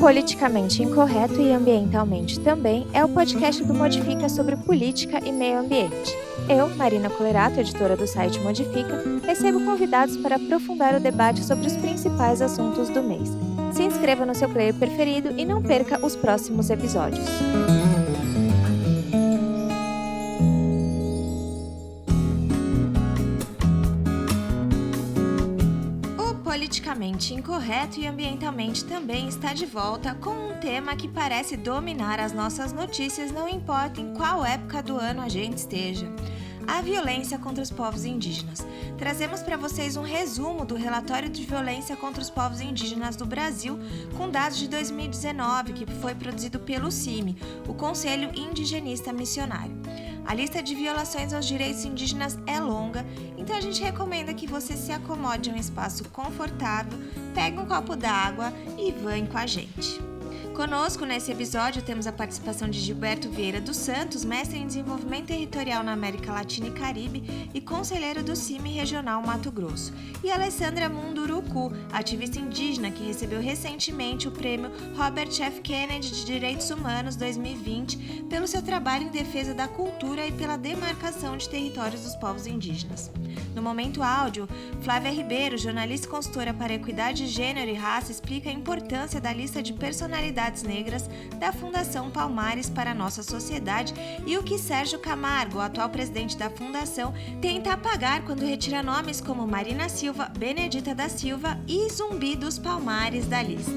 Politicamente Incorreto e Ambientalmente Também é o podcast do Modifica sobre política e meio ambiente. Eu, Marina Colerato, editora do site Modifica, recebo convidados para aprofundar o debate sobre os principais assuntos do mês. Se inscreva no seu player preferido e não perca os próximos episódios. Politicamente Incorreto e Ambientalmente Também está de volta com um tema que parece dominar as nossas notícias, não importa em qual época do ano a gente esteja: a violência contra os povos indígenas. Trazemos para vocês um resumo do relatório de violência contra os povos indígenas do Brasil, com dados de 2019, que foi produzido pelo CIMI, o Conselho Indigenista Missionário. A lista de violações aos direitos indígenas é longa, então a gente recomenda que você se acomode em um espaço confortável, pegue um copo d'água e vem com a gente. Conosco nesse episódio temos a participação de Gilberto Vieira dos Santos, mestre em Desenvolvimento Territorial na América Latina e Caribe e conselheiro do CIMI Regional Mato Grosso, e Alessandra Munduruku, ativista indígena que recebeu recentemente o prêmio Robert F. Kennedy de Direitos Humanos 2020 pelo seu trabalho em defesa da cultura e pela demarcação de territórios dos povos indígenas. No momento áudio, Flávia Ribeiro, jornalista e consultora para equidade, gênero e raça, explica a importância da lista de personalidades negras da Fundação Palmares para a nossa sociedade e o que Sérgio Camargo, o atual presidente da Fundação, tenta apagar quando retira nomes como Marina Silva, Benedita da Silva e Zumbi dos Palmares da lista.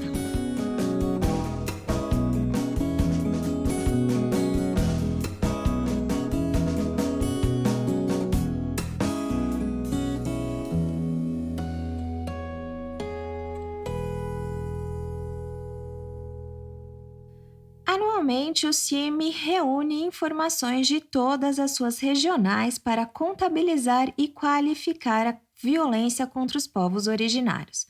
Anualmente, o CIMI reúne informações de todas as suas regionais para contabilizar e qualificar a violência contra os povos originários,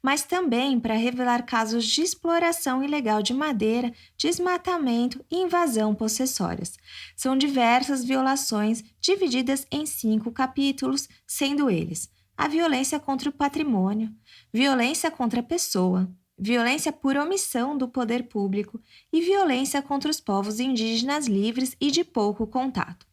mas também para revelar casos de exploração ilegal de madeira, desmatamento e invasão possessórias. São diversas violações divididas em 5 capítulos, sendo eles: a violência contra o patrimônio, violência contra a pessoa, violência por omissão do poder público e violência contra os povos indígenas livres e de pouco contato.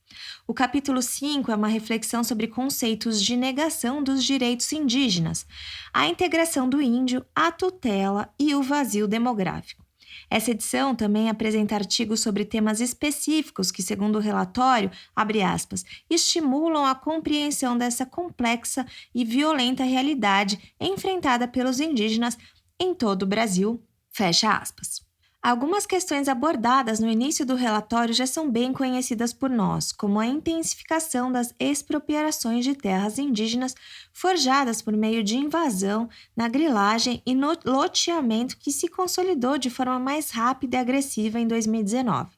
O capítulo 5 é uma reflexão sobre conceitos de negação dos direitos indígenas, a integração do índio, a tutela e o vazio demográfico. Essa edição também apresenta artigos sobre temas específicos que, segundo o relatório, abre aspas, estimulam a compreensão dessa complexa e violenta realidade enfrentada pelos indígenas em todo o Brasil, fecha aspas. Algumas questões abordadas no início do relatório já são bem conhecidas por nós, como a intensificação das expropriações de terras indígenas forjadas por meio de invasão, na grilagem e no loteamento que se consolidou de forma mais rápida e agressiva em 2019.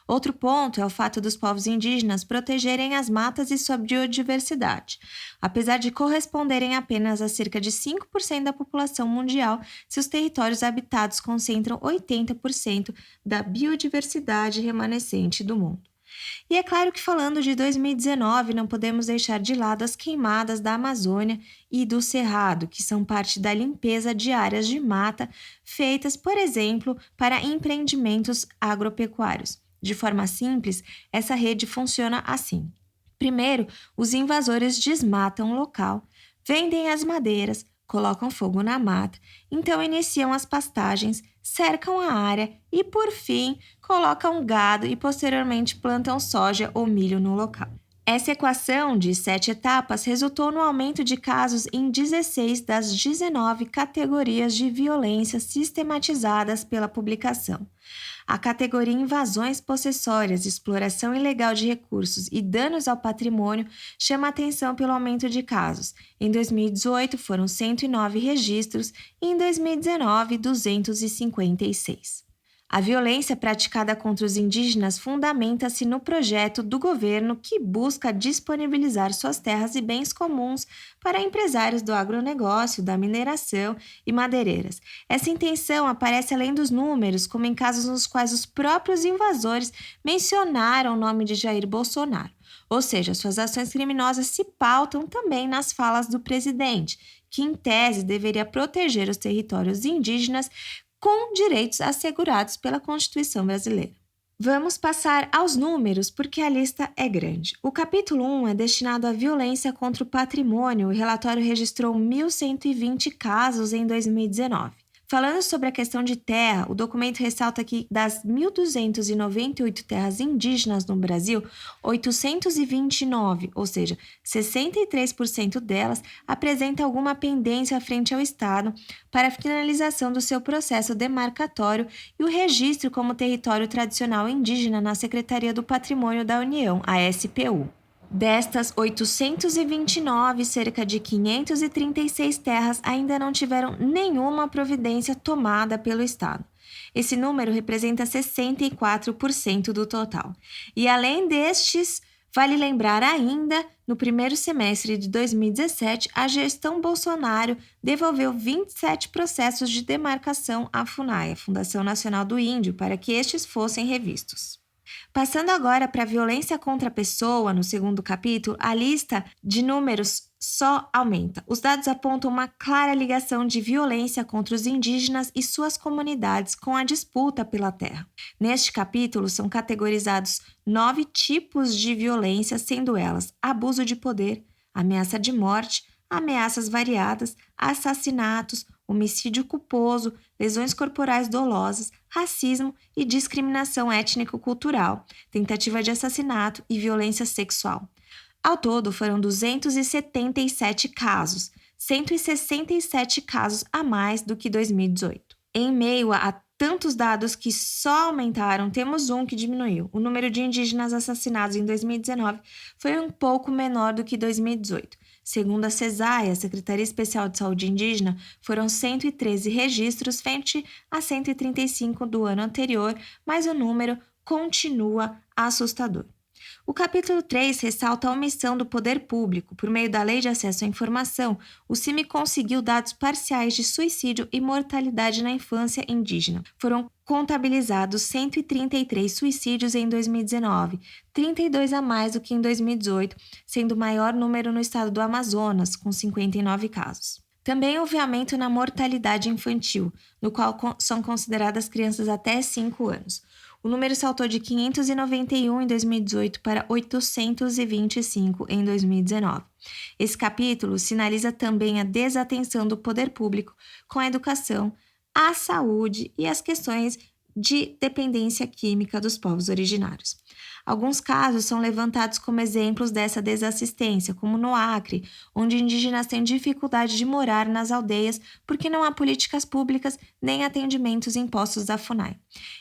Outro ponto é o fato dos povos indígenas protegerem as matas e sua biodiversidade. Apesar de corresponderem apenas a cerca de 5% da população mundial, seus territórios habitados concentram 80% da biodiversidade remanescente do mundo. E é claro que, falando de 2019, não podemos deixar de lado as queimadas da Amazônia e do Cerrado, que são parte da limpeza de áreas de mata feitas, por exemplo, para empreendimentos agropecuários. De forma simples, essa rede funciona assim. Primeiro, os invasores desmatam o local, vendem as madeiras, colocam fogo na mata, então iniciam as pastagens, cercam a área e, por fim, colocam gado e posteriormente plantam soja ou milho no local. Essa equação de 7 etapas resultou no aumento de casos em 16 das 19 categorias de violência sistematizadas pela publicação. A categoria invasões possessórias, exploração ilegal de recursos e danos ao patrimônio chama atenção pelo aumento de casos. Em 2018 foram 109 registros e em 2019 256. A violência praticada contra os indígenas fundamenta-se no projeto do governo que busca disponibilizar suas terras e bens comuns para empresários do agronegócio, da mineração e madeireiras. Essa intenção aparece além dos números, como em casos nos quais os próprios invasores mencionaram o nome de Jair Bolsonaro. Ou seja, suas ações criminosas se pautam também nas falas do presidente, que em tese deveria proteger os territórios indígenas com direitos assegurados pela Constituição brasileira. Vamos passar aos números, porque a lista é grande. O capítulo 1 é destinado à violência contra o patrimônio. O relatório registrou 1.120 casos em 2019. Falando sobre a questão de terra, o documento ressalta que das 1.298 terras indígenas no Brasil, 829, ou seja, 63% delas, apresentam alguma pendência frente ao Estado para a finalização do seu processo demarcatório e o registro como território tradicional indígena na Secretaria do Patrimônio da União, a SPU. Destas 829, cerca de 536 terras ainda não tiveram nenhuma providência tomada pelo Estado. Esse número representa 64% do total. E além destes, vale lembrar ainda, no primeiro semestre de 2017, a gestão Bolsonaro devolveu 27 processos de demarcação à FUNAI, a Fundação Nacional do Índio, para que estes fossem revistos. Passando agora para a violência contra a pessoa, no segundo capítulo, a lista de números só aumenta. Os dados apontam uma clara ligação de violência contra os indígenas e suas comunidades com a disputa pela terra. Neste capítulo, são categorizados 9 tipos de violência, sendo elas abuso de poder, ameaça de morte, ameaças variadas, assassinatos, homicídio culposo, lesões corporais dolosas, racismo e discriminação étnico-cultural, tentativa de assassinato e violência sexual. Ao todo, foram 277 casos, 167 casos a mais do que 2018. Em meio a tantos dados que só aumentaram, temos um que diminuiu. O número de indígenas assassinados em 2019 foi um pouco menor do que 2018. Segundo a CESAI, a Secretaria Especial de Saúde Indígena, foram 113 registros frente a 135 do ano anterior, mas o número continua assustador. O capítulo 3 ressalta a omissão do poder público. Por meio da Lei de Acesso à Informação, o CIMI conseguiu dados parciais de suicídio e mortalidade na infância indígena. Foram contabilizados 133 suicídios em 2019, 32 a mais do que em 2018, sendo o maior número no estado do Amazonas, com 59 casos. Também houve aumento na mortalidade infantil, no qual são consideradas crianças até 5 anos. O número saltou de 591 em 2018 para 825 em 2019. Esse capítulo sinaliza também a desatenção do poder público com a educação, a saúde e as questões de dependência química dos povos originários. Alguns casos são levantados como exemplos dessa desassistência, como no Acre, onde indígenas têm dificuldade de morar nas aldeias porque não há políticas públicas nem atendimentos impostos da FUNAI.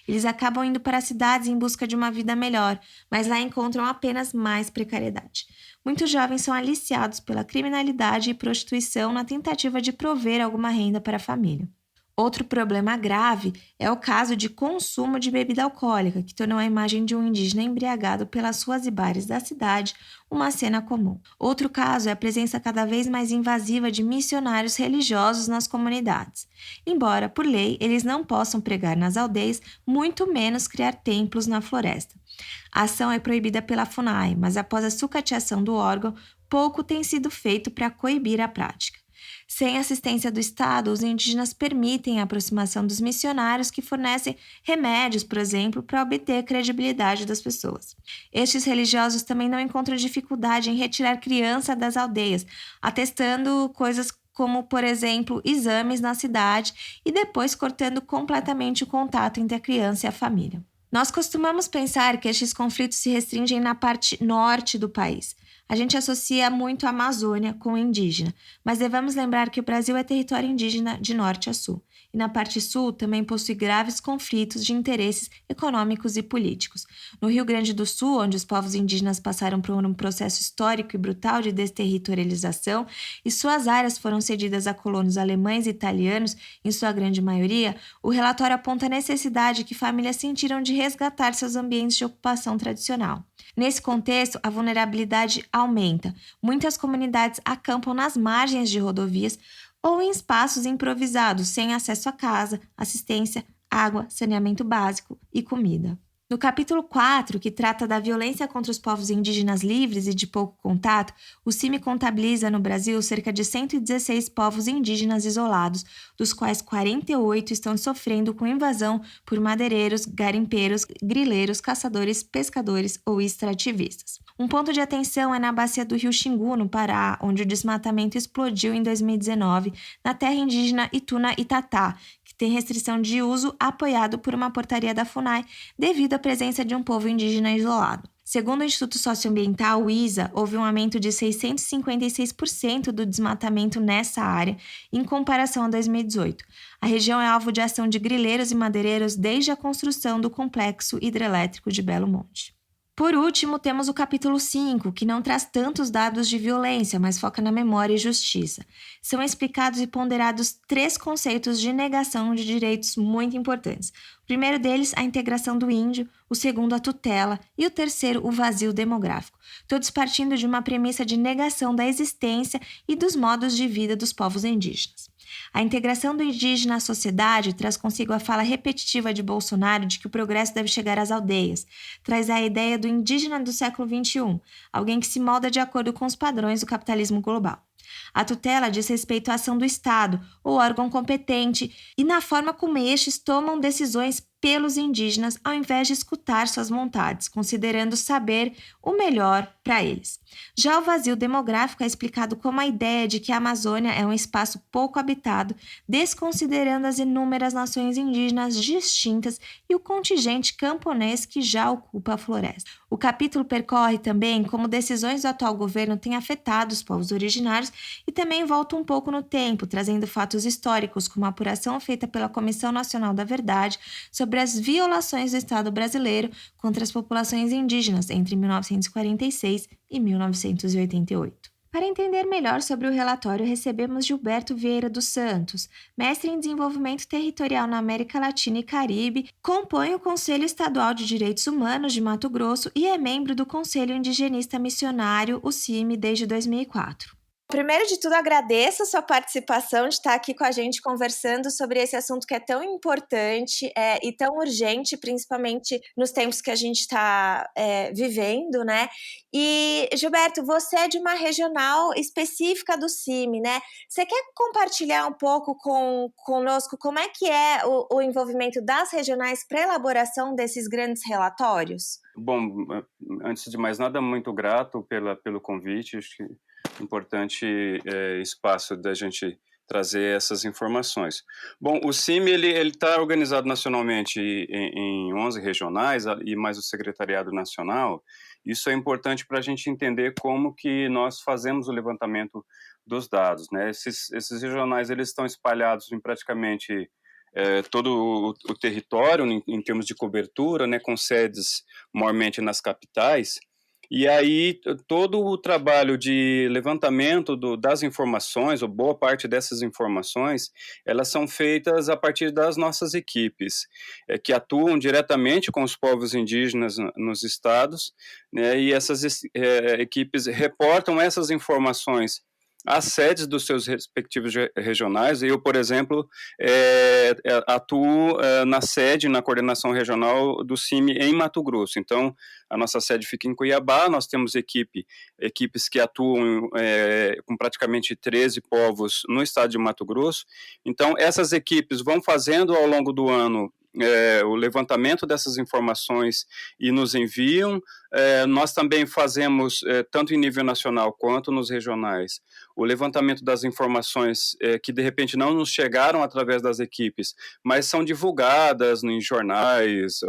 Eles acabam indo para as cidades em busca de uma vida melhor, mas lá encontram apenas mais precariedade. Muitos jovens são aliciados pela criminalidade e prostituição na tentativa de prover alguma renda para a família. Outro problema grave é o caso de consumo de bebida alcoólica, que tornou a imagem de um indígena embriagado pelas ruas e bares da cidade uma cena comum. Outro caso é a presença cada vez mais invasiva de missionários religiosos nas comunidades. Embora, por lei, eles não possam pregar nas aldeias, muito menos criar templos na floresta. A ação é proibida pela FUNAI, mas após a sucateação do órgão, pouco tem sido feito para coibir a prática. Sem assistência do Estado, os indígenas permitem a aproximação dos missionários que fornecem remédios, por exemplo, para obter a credibilidade das pessoas. Estes religiosos também não encontram dificuldade em retirar crianças das aldeias, atestando coisas como, por exemplo, exames na cidade e depois cortando completamente o contato entre a criança e a família. Nós costumamos pensar que estes conflitos se restringem na parte norte do país. A gente associa muito a Amazônia com o indígena, mas devemos lembrar que o Brasil é território indígena de norte a sul. E na parte sul também possui graves conflitos de interesses econômicos e políticos. No Rio Grande do Sul, onde os povos indígenas passaram por um processo histórico e brutal de desterritorialização e suas áreas foram cedidas a colonos alemães e italianos, em sua grande maioria, o relatório aponta a necessidade que famílias sentiram de resgatar seus ambientes de ocupação tradicional. Nesse contexto, a vulnerabilidade aumenta. Muitas comunidades acampam nas margens de rodovias ou em espaços improvisados, sem acesso a casa, assistência, água, saneamento básico e comida. No capítulo 4, que trata da violência contra os povos indígenas livres e de pouco contato, o CIMI contabiliza no Brasil cerca de 116 povos indígenas isolados, dos quais 48 estão sofrendo com invasão por madeireiros, garimpeiros, grileiros, caçadores, pescadores ou extrativistas. Um ponto de atenção é na bacia do Rio Xingu, no Pará, onde o desmatamento explodiu em 2019 na terra indígena Ituna-Itatá, que tem restrição de uso apoiado por uma portaria da FUNAI devido à presença de um povo indígena isolado. Segundo o Instituto Socioambiental, o ISA, houve um aumento de 656% do desmatamento nessa área, em comparação a 2018. A região é alvo de ação de grileiros e madeireiros desde a construção do complexo hidrelétrico de Belo Monte. Por último, temos o capítulo 5, que não traz tantos dados de violência, mas foca na memória e justiça. São explicados e ponderados 3 conceitos de negação de direitos muito importantes. O primeiro deles, a integração do índio, o segundo, a tutela, e o terceiro, o vazio demográfico, todos partindo de uma premissa de negação da existência e dos modos de vida dos povos indígenas. A integração do indígena à sociedade traz consigo a fala repetitiva de Bolsonaro de que o progresso deve chegar às aldeias. Traz a ideia do indígena do século XXI, alguém que se molda de acordo com os padrões do capitalismo global. A tutela diz respeito à ação do Estado, ou órgão competente, e na forma como estes tomam decisões pelos indígenas ao invés de escutar suas vontades, considerando saber o melhor para eles. Já o vazio demográfico é explicado como a ideia de que a Amazônia é um espaço pouco habitado, desconsiderando as inúmeras nações indígenas distintas e o contingente camponês que já ocupa a floresta. O capítulo percorre também como decisões do atual governo têm afetado os povos originários e também volta um pouco no tempo, trazendo fatos históricos, como a apuração feita pela Comissão Nacional da Verdade sobre as violações do Estado brasileiro contra as populações indígenas entre 1946 e 1988. Para entender melhor sobre o relatório, recebemos Gilberto Vieira dos Santos, mestre em Desenvolvimento Territorial na América Latina e Caribe, compõe o Conselho Estadual de Direitos Humanos de Mato Grosso e é membro do Conselho Indigenista Missionário, o CIMI, desde 2004. Primeiro de tudo, agradeço a sua participação de estar aqui com a gente conversando sobre esse assunto que é tão importante e tão urgente, principalmente nos tempos que a gente está vivendo, né? E, Gilberto, você é de uma regional específica do CIMI, né? Você quer compartilhar um pouco conosco como é que é o envolvimento das regionais para a elaboração desses grandes relatórios? Bom, antes de mais nada, muito grato pelo convite. Acho que importante espaço da gente trazer essas informações. Bom, o CIMI ele está organizado nacionalmente em 11 regionais e mais o Secretariado Nacional. Isso é importante para a gente entender como que nós fazemos o levantamento dos dados, né? Esses regionais eles estão espalhados em praticamente todo o território em termos de cobertura, né, com sedes maiormente nas capitais. E aí, todo o trabalho de levantamento das informações, ou boa parte dessas informações, elas são feitas a partir das nossas equipes, que atuam diretamente com os povos indígenas nos estados, né, e essas equipes reportam essas informações às sedes dos seus respectivos regionais. Eu, por exemplo, atuo na sede, na coordenação regional do CIMI em Mato Grosso. Então, a nossa sede fica em Cuiabá, nós temos equipes que atuam com praticamente 13 povos no estado de Mato Grosso. Então, essas equipes vão fazendo ao longo do ano o levantamento dessas informações e nos enviam. Nós também fazemos, tanto em nível nacional quanto nos regionais, o levantamento das informações que de repente não nos chegaram através das equipes, mas são divulgadas em jornais,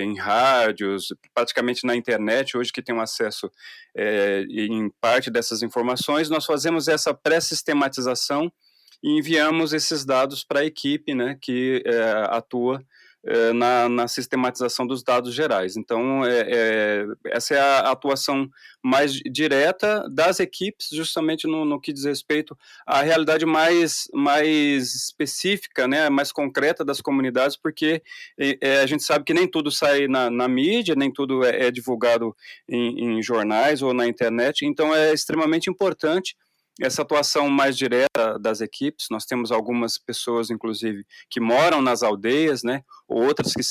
em rádios, praticamente na internet, hoje que tem um acesso em parte dessas informações. Nós fazemos essa pré-sistematização e enviamos esses dados para a equipe, né, que atua na sistematização dos dados gerais. Então, essa é a atuação mais direta das equipes, justamente no que diz respeito à realidade mais específica, né, mais concreta das comunidades, porque a gente sabe que nem tudo sai na mídia, nem tudo é divulgado em jornais ou na internet. Então, é extremamente importante essa atuação mais direta das equipes. Nós temos algumas pessoas, inclusive, que moram nas aldeias, né, ou outras que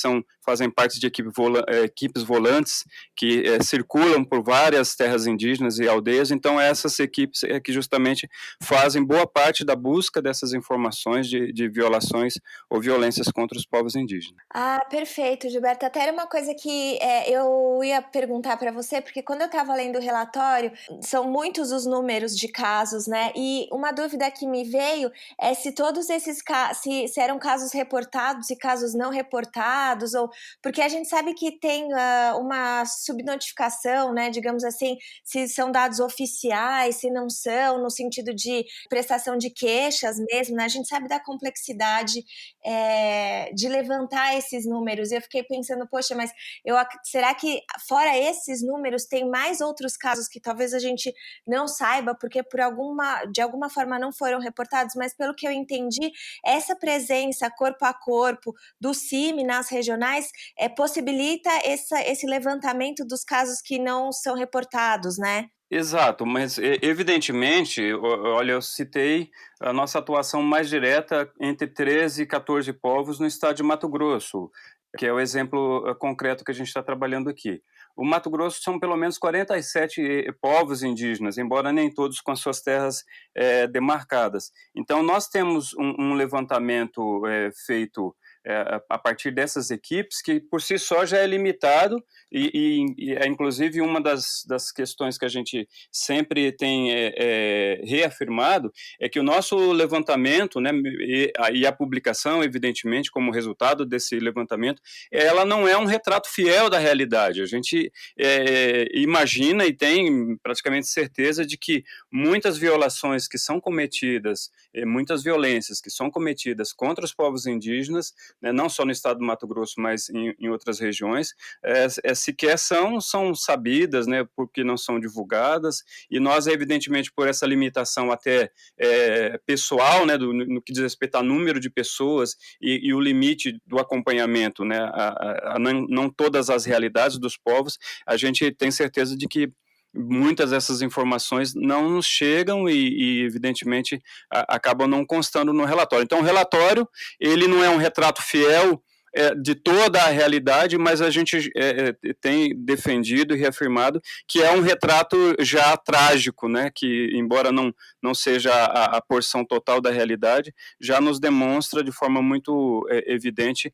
fazem parte de equipes volantes que circulam por várias terras indígenas e aldeias. Então, essas equipes é que justamente fazem boa parte da busca dessas informações de violações ou violências contra os povos indígenas. Ah, perfeito, Gilberto. Até era uma coisa que eu ia perguntar para você, porque quando eu estava lendo o relatório, são muitos os números de casos, né? E uma dúvida que me veio é se todos esses casos, se eram casos reportados e casos não reportados, ou porque a gente sabe que tem uma subnotificação, né? Digamos assim, se são dados oficiais, se não são, no sentido de prestação de queixas mesmo, né? A gente sabe da complexidade de levantar esses números. E eu fiquei pensando, poxa, mas será que fora esses números tem mais outros casos que talvez a gente não saiba, porque de alguma forma não foram reportados, mas pelo que eu entendi, essa presença corpo a corpo do CIMI nas regionais possibilita esse levantamento dos casos que não são reportados, né? Exato, mas evidentemente, olha, eu citei a nossa atuação mais direta entre 13 e 14 povos no estado de Mato Grosso, que é o exemplo concreto que a gente está trabalhando aqui. O Mato Grosso são pelo menos 47 povos indígenas, embora nem todos com as suas terras demarcadas. Então, nós temos um levantamento feito a partir dessas equipes, que por si só já é limitado, e é inclusive uma das questões que a gente sempre tem reafirmado, é que o nosso levantamento, né, e a publicação, evidentemente, como resultado desse levantamento, ela não é um retrato fiel da realidade. A gente imagina e tem praticamente certeza de que muitas violações que são cometidas, muitas violências que são cometidas contra os povos indígenas, né, não só no estado do Mato Grosso, mas em outras regiões, sequer são sabidas, né, porque não são divulgadas, e nós, evidentemente, por essa limitação até pessoal, né, no que diz respeito a número de pessoas e o limite do acompanhamento, né, a não todas as realidades dos povos, a gente tem certeza de que muitas dessas informações não nos chegam e evidentemente, acabam não constando no relatório. Então, o relatório, ele não é um retrato fiel de toda a realidade, mas a gente tem defendido e reafirmado que é um retrato já trágico, né, que, embora não seja a porção total da realidade, já nos demonstra de forma muito evidente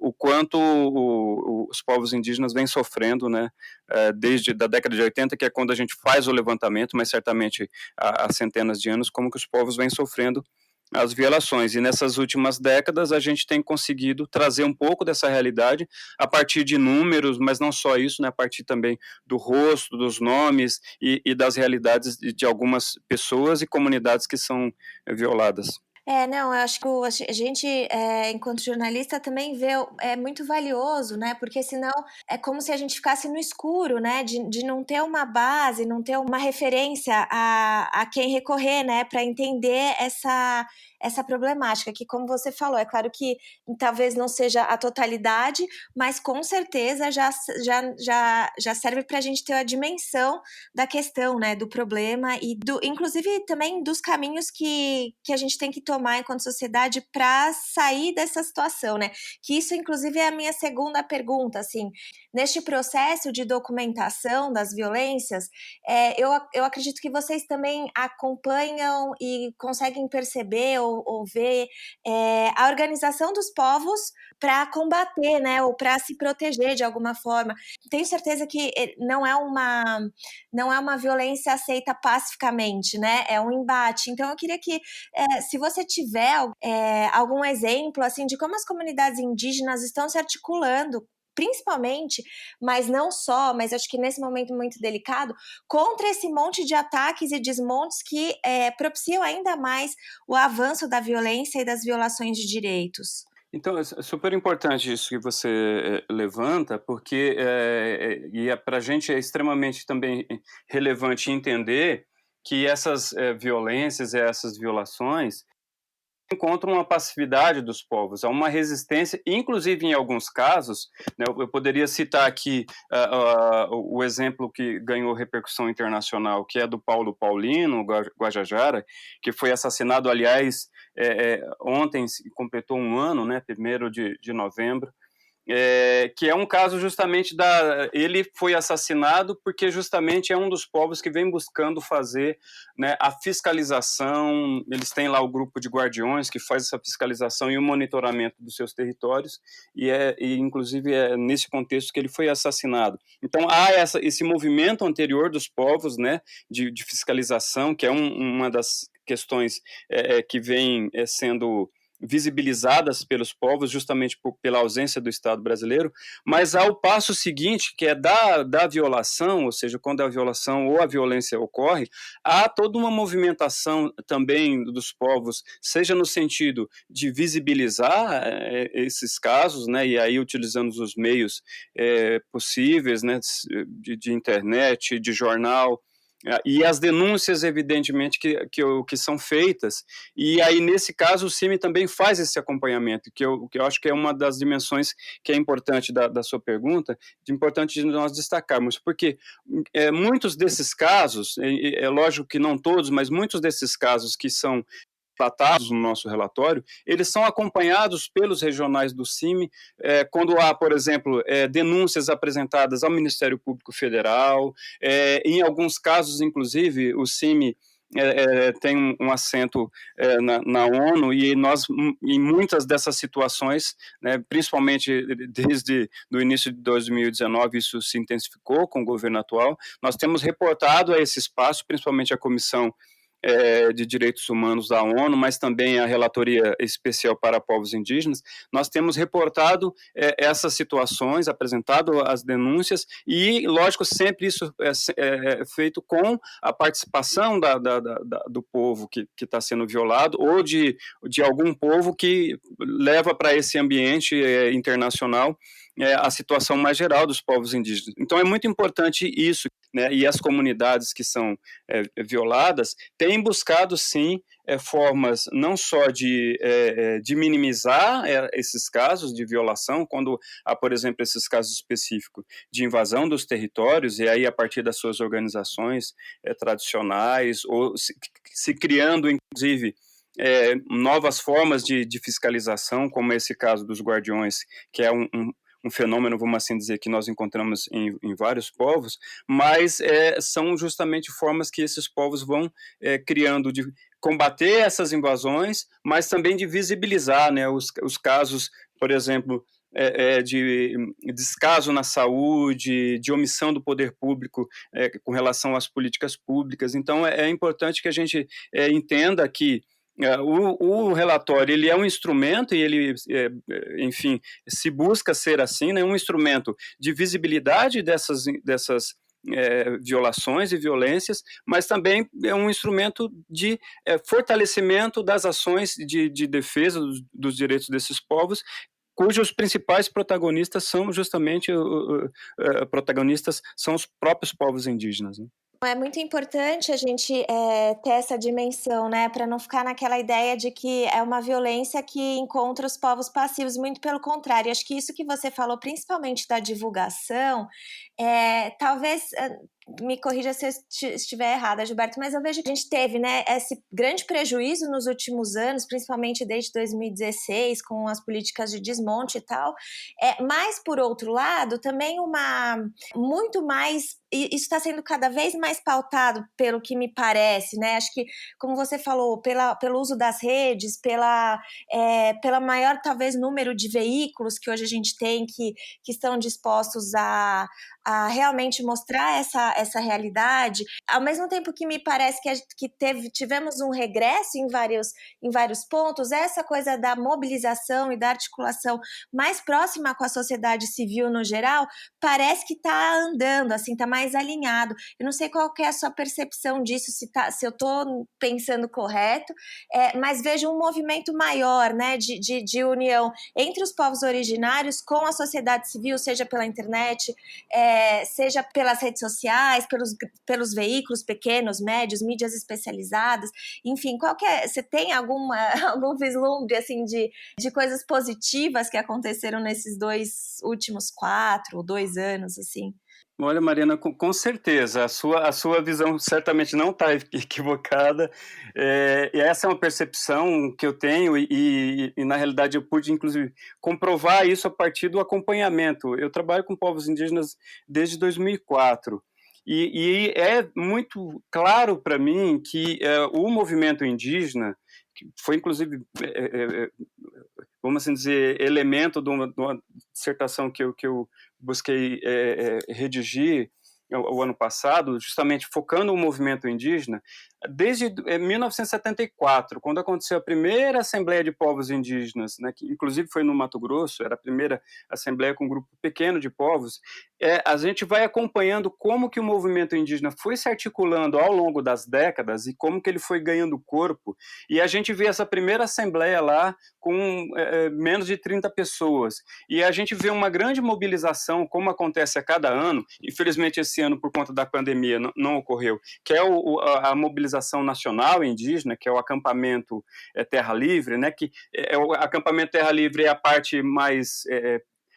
o quanto os povos indígenas vêm sofrendo, né, desde a década de 80, que é quando a gente faz o levantamento, mas certamente há centenas de anos, como que os povos vêm sofrendo as violações. E nessas últimas décadas a gente tem conseguido trazer um pouco dessa realidade a partir de números, mas não só isso, né, a partir também do rosto, dos nomes e das realidades de algumas pessoas e comunidades que são violadas. Não, eu acho que a gente, enquanto jornalista, também vê, é muito valioso, né? Porque senão é como se a gente ficasse no escuro, né? De não ter uma base, não ter uma referência a quem recorrer, né? Para entender essa problemática, que, como você falou, é claro que talvez não seja a totalidade, mas com certeza já serve para a gente ter a dimensão da questão, né? Do problema e inclusive também dos caminhos que a gente tem que tomar enquanto sociedade para sair dessa situação, né? Que isso, inclusive, é a minha segunda pergunta, assim. Neste processo de documentação das violências, eu acredito que vocês também acompanham e conseguem perceber ou ver a organização dos povos para combater, né? Ou para se proteger de alguma forma. Tenho certeza que não é uma violência aceita pacificamente, né? É um embate. Então, eu queria que, se você tiver algum exemplo, assim, de como as comunidades indígenas estão se articulando, principalmente, mas não só, mas acho que nesse momento muito delicado, contra esse monte de ataques e desmontes que propiciam ainda mais o avanço da violência e das violações de direitos. Então, é super importante isso que você levanta, porque para a gente é extremamente também relevante entender que essas violências, essas violações, encontra uma passividade dos povos, há uma resistência, inclusive em alguns casos, né, eu poderia citar aqui o exemplo que ganhou repercussão internacional, que é do Paulo Paulino, Guajajara, que foi assassinado, aliás, ontem completou um ano, né, 1º de novembro, que é um caso justamente ele foi assassinado porque justamente é um dos povos que vem buscando fazer, né, a fiscalização. Eles têm lá o grupo de guardiões que faz essa fiscalização e o monitoramento dos seus territórios, e inclusive é nesse contexto que ele foi assassinado. Então há esse movimento anterior dos povos, né, de fiscalização, que é uma das questões que vem sendo visibilizadas pelos povos, justamente pela ausência do Estado brasileiro, mas há o passo seguinte, que é da violação, ou seja, quando a violação ou a violência ocorre, há toda uma movimentação também dos povos, seja no sentido de visibilizar esses casos, né, e aí utilizando os meios possíveis, né, de internet, de jornal, e as denúncias, evidentemente, que são feitas, e aí, nesse caso, o CIMI também faz esse acompanhamento, que eu acho que é uma das dimensões que é importante da sua pergunta, importante de nós destacarmos, porque muitos desses casos, é lógico que não todos, mas muitos desses casos que são tratados no nosso relatório, eles são acompanhados pelos regionais do CIMI, quando há, por exemplo, denúncias apresentadas ao Ministério Público Federal, em alguns casos, inclusive, o CIMI tem um assento na ONU, e nós, em muitas dessas situações, né, principalmente desde o início de 2019, isso se intensificou com o governo atual, nós temos reportado a esse espaço, principalmente a Comissão de Direitos Humanos da ONU, mas também a Relatoria Especial para Povos Indígenas, nós temos reportado essas situações, apresentado as denúncias, e, lógico, sempre isso é feito com a participação do povo que está sendo violado, ou de algum povo que leva para esse ambiente internacional a situação mais geral dos povos indígenas. Então, é muito importante isso, né, e as comunidades que são violadas têm buscado, sim, formas não só de minimizar esses casos de violação, quando há, por exemplo, esses casos específicos de invasão dos territórios, e aí a partir das suas organizações tradicionais, ou se criando, inclusive, novas formas de fiscalização, como esse caso dos guardiões, que é um fenômeno, vamos assim dizer, que nós encontramos em vários povos, mas são justamente formas que esses povos vão criando de combater essas invasões, mas também de visibilizar, né, os casos, por exemplo, de descaso na saúde, de omissão do poder público com relação às políticas públicas. Então, é importante que a gente entenda que o relatório, ele é um instrumento, e ele, enfim, se busca ser assim, né, um instrumento de visibilidade dessas violações e violências, mas também é um instrumento de fortalecimento das ações de defesa dos direitos desses povos, cujos principais protagonistas são justamente protagonistas são os próprios povos indígenas, né? É muito importante a gente ter essa dimensão, né, para não ficar naquela ideia de que é uma violência que encontra os povos passivos, muito pelo contrário. Acho que isso que você falou, principalmente da divulgação, talvez, me corrija se eu estiver errada, Gilberto, mas eu vejo que a gente teve, né, esse grande prejuízo nos últimos anos, principalmente desde 2016, com as políticas de desmonte e tal, mas, por outro lado, também muito mais, e isso está sendo cada vez mais pautado, pelo que me parece, né? Acho que, como você falou, pelo uso das redes, pela maior, talvez, número de veículos que hoje a gente tem que estão dispostos a realmente mostrar essa realidade, ao mesmo tempo que me parece que tivemos um regresso em vários pontos, essa coisa da mobilização e da articulação mais próxima com a sociedade civil no geral, parece que está andando, assim, está mais alinhado. Eu não sei qual que é a sua percepção disso, se eu estou pensando correto, mas vejo um movimento maior, né, de união entre os povos originários com a sociedade civil, seja pela internet, seja pelas redes sociais, jornais, pelos veículos pequenos, médios, mídias especializadas, enfim, você tem algum vislumbre assim de coisas positivas que aconteceram nesses 2 anos, assim? Olha, Mariana, com certeza, a sua visão certamente não está equivocada, e essa é uma percepção que eu tenho e, na realidade, eu pude, inclusive, comprovar isso a partir do acompanhamento. Eu trabalho com povos indígenas desde 2004, e é muito claro para mim que o movimento indígena, que foi, inclusive, vamos assim dizer, elemento de uma dissertação que eu busquei redigir o ano passado, justamente focando o movimento indígena, desde 1974, quando aconteceu a primeira Assembleia de Povos Indígenas, né, que inclusive foi no Mato Grosso, era a primeira Assembleia com um grupo pequeno de povos, a gente vai acompanhando como que o movimento indígena foi se articulando ao longo das décadas e como que ele foi ganhando corpo, e a gente vê essa primeira Assembleia lá com menos de 30 pessoas, e a gente vê uma grande mobilização, como acontece a cada ano, infelizmente esse ano por conta da pandemia não ocorreu, que é a mobilização nacional indígena, que é o acampamento Terra Livre, né, que o acampamento Terra Livre é a parte mais,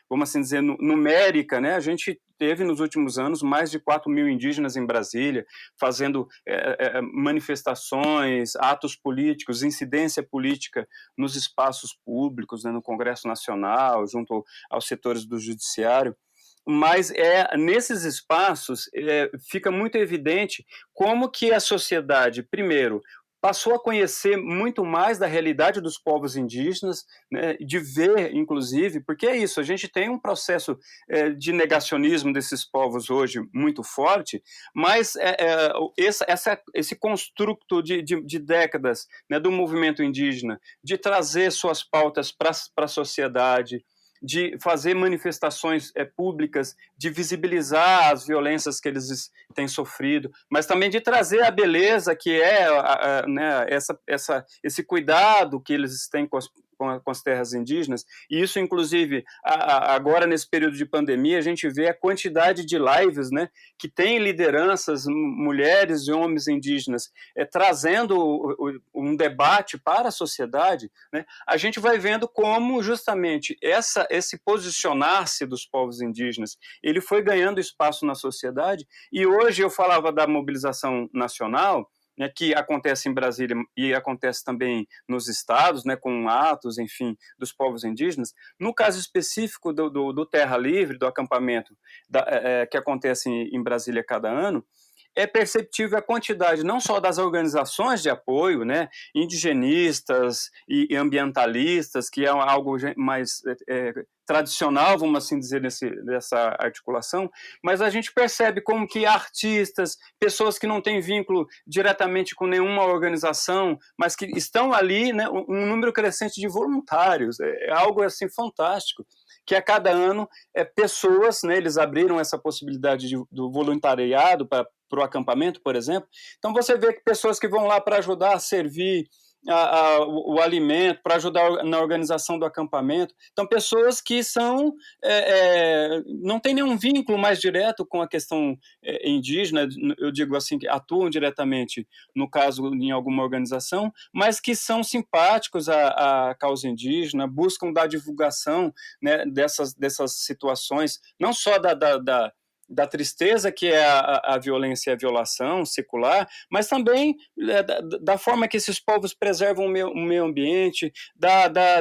vamos assim dizer, numérica, né, a gente teve nos últimos anos mais de 4.000 indígenas em Brasília, fazendo manifestações, atos políticos, incidência política nos espaços públicos, né, no Congresso Nacional, junto aos setores do judiciário. Mas nesses espaços fica muito evidente como que a sociedade, primeiro, passou a conhecer muito mais da realidade dos povos indígenas, né, de ver, inclusive, porque é isso, a gente tem um processo de negacionismo desses povos hoje muito forte, mas esse construto de décadas, né, do movimento indígena, de trazer suas pautas para a sociedade, de fazer manifestações públicas, de visibilizar as violências que eles têm sofrido, mas também de trazer a beleza que né, esse cuidado que eles têm com as terras indígenas, e isso, inclusive, agora nesse período de pandemia, a gente vê a quantidade de lives, né, que tem lideranças, mulheres e homens indígenas, trazendo um debate para a sociedade, né, a gente vai vendo como justamente esse posicionar-se dos povos indígenas, ele foi ganhando espaço na sociedade, e hoje eu falava da mobilização nacional, né, que acontece em Brasília e acontece também nos estados, né, com atos, enfim, dos povos indígenas. No caso específico do Terra Livre, do acampamento que acontece em Brasília cada ano, é perceptível a quantidade não só das organizações de apoio, né, indigenistas e ambientalistas, que é algo mais tradicional, vamos assim dizer, nessa articulação, mas a gente percebe como que artistas, pessoas que não têm vínculo diretamente com nenhuma organização, mas que estão ali, né, um número crescente de voluntários, é algo assim fantástico, que a cada ano pessoas, né, eles abriram essa possibilidade do voluntariado para o acampamento, por exemplo. Então você vê que pessoas que vão lá para ajudar a servir o alimento, para ajudar na organização do acampamento. Então, pessoas que não têm nenhum vínculo mais direto com a questão indígena, eu digo assim, que atuam diretamente, no caso, em alguma organização, mas que são simpáticos à causa indígena, buscam dar divulgação, né, dessas situações, não só da tristeza que é a violência e a violação secular, mas também da forma que esses povos preservam o meio ambiente, da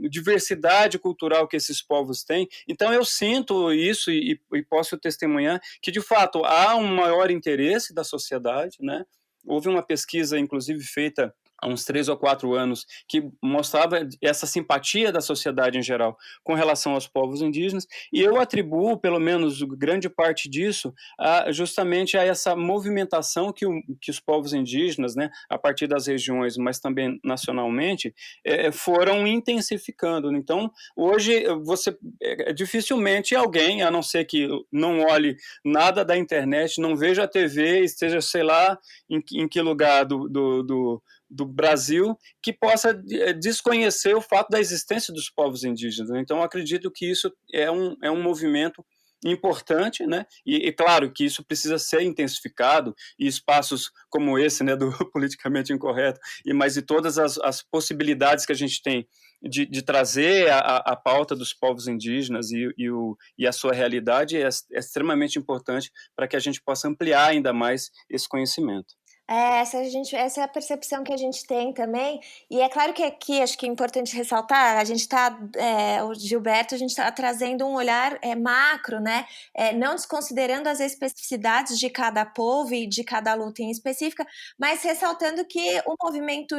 diversidade cultural que esses povos têm. Então eu sinto isso e posso testemunhar que, de fato, há um maior interesse da sociedade, né? Houve uma pesquisa, inclusive, feita há uns 3 ou 4 anos, que mostrava essa simpatia da sociedade em geral com relação aos povos indígenas, e eu atribuo, pelo menos grande parte disso, justamente a essa movimentação que os povos indígenas, né, a partir das regiões, mas também nacionalmente, foram intensificando. Então, hoje, dificilmente alguém, a não ser que não olhe nada da internet, não veja a TV, esteja, sei lá, em que lugar do Brasil, que possa desconhecer o fato da existência dos povos indígenas. Então, acredito que isso é um movimento importante, né? E claro que isso precisa ser intensificado, e espaços como esse, né, do politicamente incorreto, mas e todas as possibilidades que a gente tem de trazer a pauta dos povos indígenas e a sua realidade é extremamente importante para que a gente possa ampliar ainda mais esse conhecimento. Essa é a percepção que a gente tem também, e é claro que aqui acho que é importante ressaltar, a gente está, o Gilberto, a gente está trazendo um olhar macro, né, não desconsiderando as especificidades de cada povo e de cada luta em específica, mas ressaltando que o movimento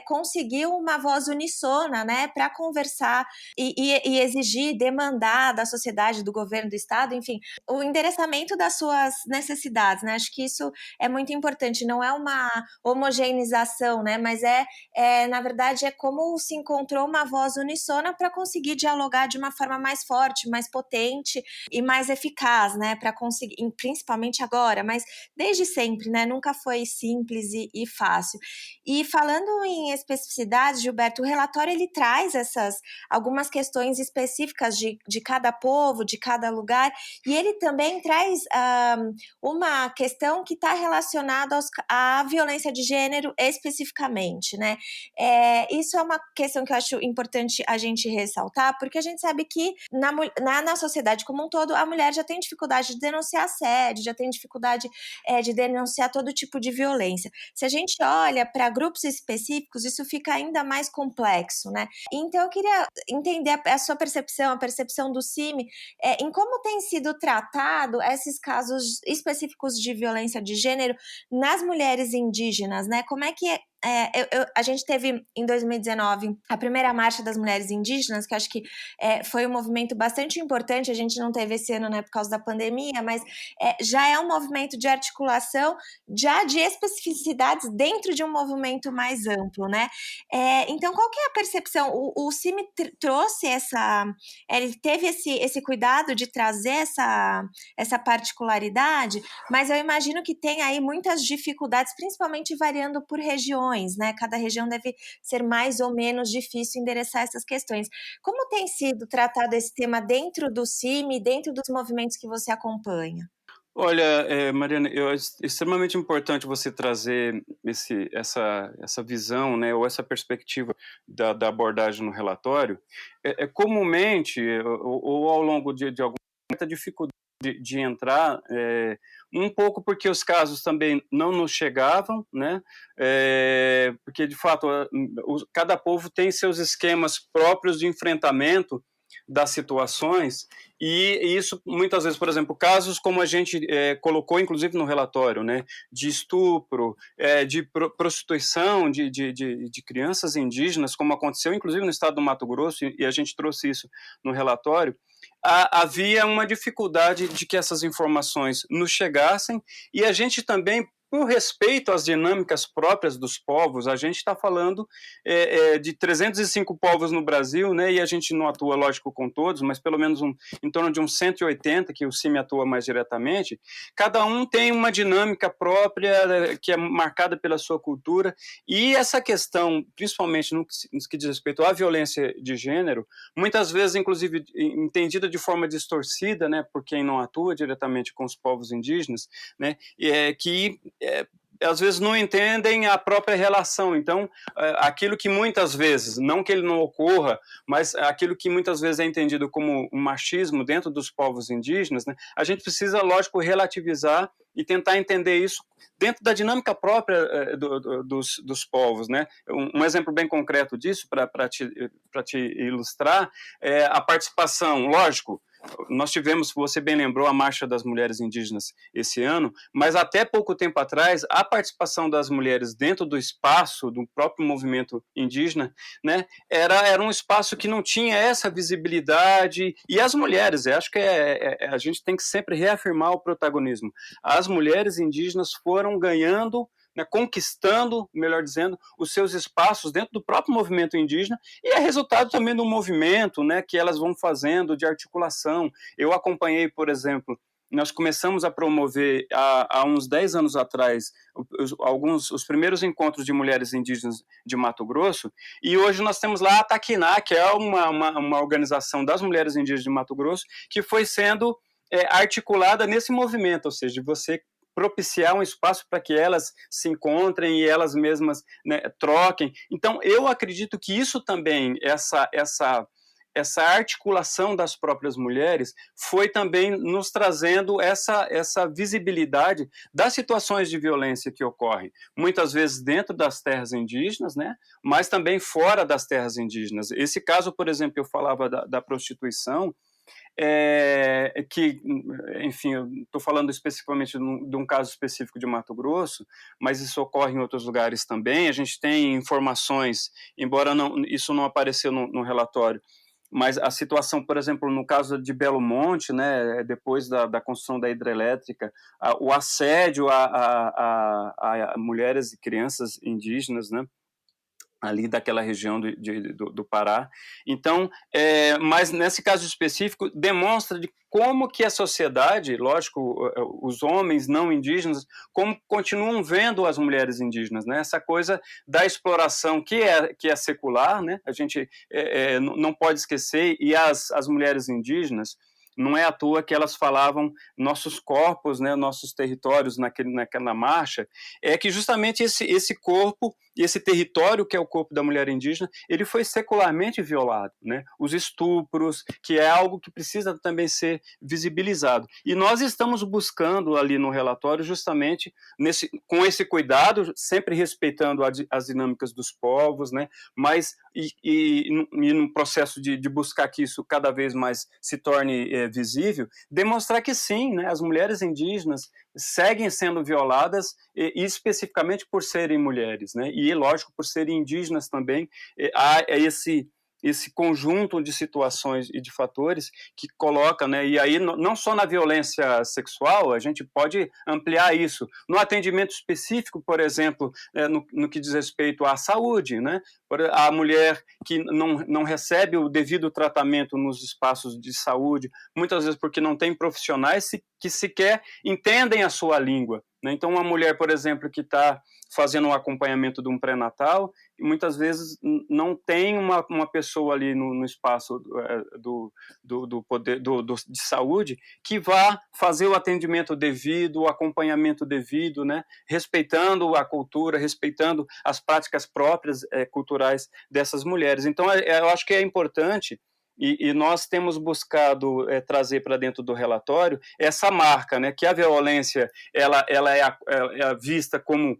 conseguiu uma voz unissona, né, para conversar e exigir, demandar da sociedade, do governo, do Estado, enfim, o endereçamento das suas necessidades, né, acho que isso é muito importante, não é uma homogeneização, né? Mas na verdade, é como se encontrou uma voz unissona para conseguir dialogar de uma forma mais forte, mais potente e mais eficaz, né? Para conseguir, principalmente agora, mas desde sempre, né? Nunca foi simples e fácil. E falando em especificidades, Gilberto, o relatório ele traz algumas questões específicas de cada povo, de cada lugar, e ele também traz uma questão que está relacionada à violência de gênero especificamente, né? Isso é uma questão que eu acho importante a gente ressaltar, porque a gente sabe que na sociedade como um todo, a mulher já tem dificuldade de denunciar assédio, já tem dificuldade de denunciar todo tipo de violência. Se a gente olha para grupos específicos, isso fica ainda mais complexo, né? Então, eu queria entender a sua percepção, a percepção do CIMI, em como tem sido tratado esses casos específicos de violência de gênero nas mulheres indígenas, né? Como é que a gente teve em 2019 a primeira marcha das mulheres indígenas, que eu acho que foi um movimento bastante importante. A gente não teve esse ano, né, por causa da pandemia, mas já é um movimento de articulação, já de especificidades dentro de um movimento mais amplo, né? Então, qual que é a percepção? O CIMI trouxe ele teve esse cuidado de trazer essa particularidade, mas eu imagino que tem aí muitas dificuldades, principalmente variando por regiões, né? Cada região deve ser mais ou menos difícil endereçar essas questões. Como tem sido tratado esse tema dentro do CIMI, dentro dos movimentos que você acompanha? Olha, Mariana, é extremamente importante você trazer essa visão, né, ou essa perspectiva da abordagem no relatório. Comumente, ou ao longo de alguma certa dificuldade de entrar, um pouco porque os casos também não nos chegavam, né, porque, de fato, cada povo tem seus esquemas próprios de enfrentamento das situações, e isso muitas vezes, por exemplo, casos como a gente colocou inclusive no relatório, né, de estupro, de prostituição de crianças indígenas, como aconteceu inclusive no estado do Mato Grosso, e a gente trouxe isso no relatório. Havia uma dificuldade de que essas informações nos chegassem, e a gente também, por respeito às dinâmicas próprias dos povos, a gente está falando de 305 povos no Brasil, né, e a gente não atua, lógico, com todos, mas pelo menos em torno de uns 180 que o CIMI atua mais diretamente. Cada um tem uma dinâmica própria que é marcada pela sua cultura, e essa questão, principalmente no que diz respeito à violência de gênero, muitas vezes, inclusive, entendida de forma distorcida, né, por quem não atua diretamente com os povos indígenas, né, que às vezes não entendem a própria relação. Então, aquilo que muitas vezes, não que ele não ocorra, mas aquilo que muitas vezes é entendido como um machismo dentro dos povos indígenas, né, a gente precisa, lógico, relativizar e tentar entender isso dentro da dinâmica própria dos povos, né? Um exemplo bem concreto disso, para te ilustrar, é a participação, lógico, nós tivemos, você bem lembrou, a Marcha das Mulheres Indígenas esse ano, mas até pouco tempo atrás, a participação das mulheres dentro do espaço do próprio movimento indígena, né, era um espaço que não tinha essa visibilidade, e as mulheres, eu acho que a gente tem que sempre reafirmar o protagonismo. As mulheres indígenas foram ganhando, né, conquistando, melhor dizendo, os seus espaços dentro do próprio movimento indígena, e é resultado também do movimento, né, que elas vão fazendo de articulação. Eu acompanhei, por exemplo, nós começamos a promover há uns 10 anos atrás os primeiros encontros de mulheres indígenas de Mato Grosso, e hoje nós temos lá a Taquiná, que é uma organização das mulheres indígenas de Mato Grosso, que foi sendo articulada nesse movimento, ou seja, de você propiciar um espaço para que elas se encontrem e elas mesmas, né, troquem. Então, eu acredito que isso também, essa articulação das próprias mulheres foi também nos trazendo essa visibilidade das situações de violência que ocorrem, muitas vezes dentro das terras indígenas, né, mas também fora das terras indígenas. Esse caso, por exemplo, eu falava da prostituição, que, enfim, eu estou falando especificamente de um caso específico de Mato Grosso, mas isso ocorre em outros lugares também. A gente tem informações, embora isso não apareceu no relatório, mas a situação, por exemplo, no caso de Belo Monte, né, depois da construção da hidrelétrica, o assédio a mulheres e crianças indígenas, né, ali daquela região do Pará. Então, mas nesse caso específico, demonstra de como que a sociedade, lógico, os homens não indígenas, como continuam vendo as mulheres indígenas, né? Essa coisa da exploração que é secular, né? A gente não pode esquecer, e as mulheres indígenas, não é à toa que elas falavam nossos corpos, né, nossos territórios naquela marcha, é que justamente esse corpo e esse território que é o corpo da mulher indígena, ele foi secularmente violado, né? Os estupros, que é algo que precisa também ser visibilizado. E nós estamos buscando ali no relatório justamente com esse cuidado, sempre respeitando as dinâmicas dos povos, né? Mas no processo de buscar que isso cada vez mais se torne visível, demonstrar que sim, né, as mulheres indígenas seguem sendo violadas, e especificamente por serem mulheres, né, e lógico, por serem indígenas também, há esse conjunto de situações e de fatores que coloca, né, e aí não só na violência sexual, a gente pode ampliar isso, no atendimento específico, por exemplo, no que diz respeito à saúde, né, a mulher que não recebe o devido tratamento nos espaços de saúde, muitas vezes porque não tem profissionais que sequer entendem a sua língua, né? Então, uma mulher, por exemplo, que está fazendo um acompanhamento de um pré-natal, muitas vezes não tem uma pessoa ali no espaço do poder de saúde que vá fazer o atendimento devido, o acompanhamento devido, né? Respeitando a cultura, respeitando as práticas próprias culturais dessas mulheres. Então, eu acho que é importante, e nós temos buscado trazer para dentro do relatório essa marca, né, que a violência ela é vista como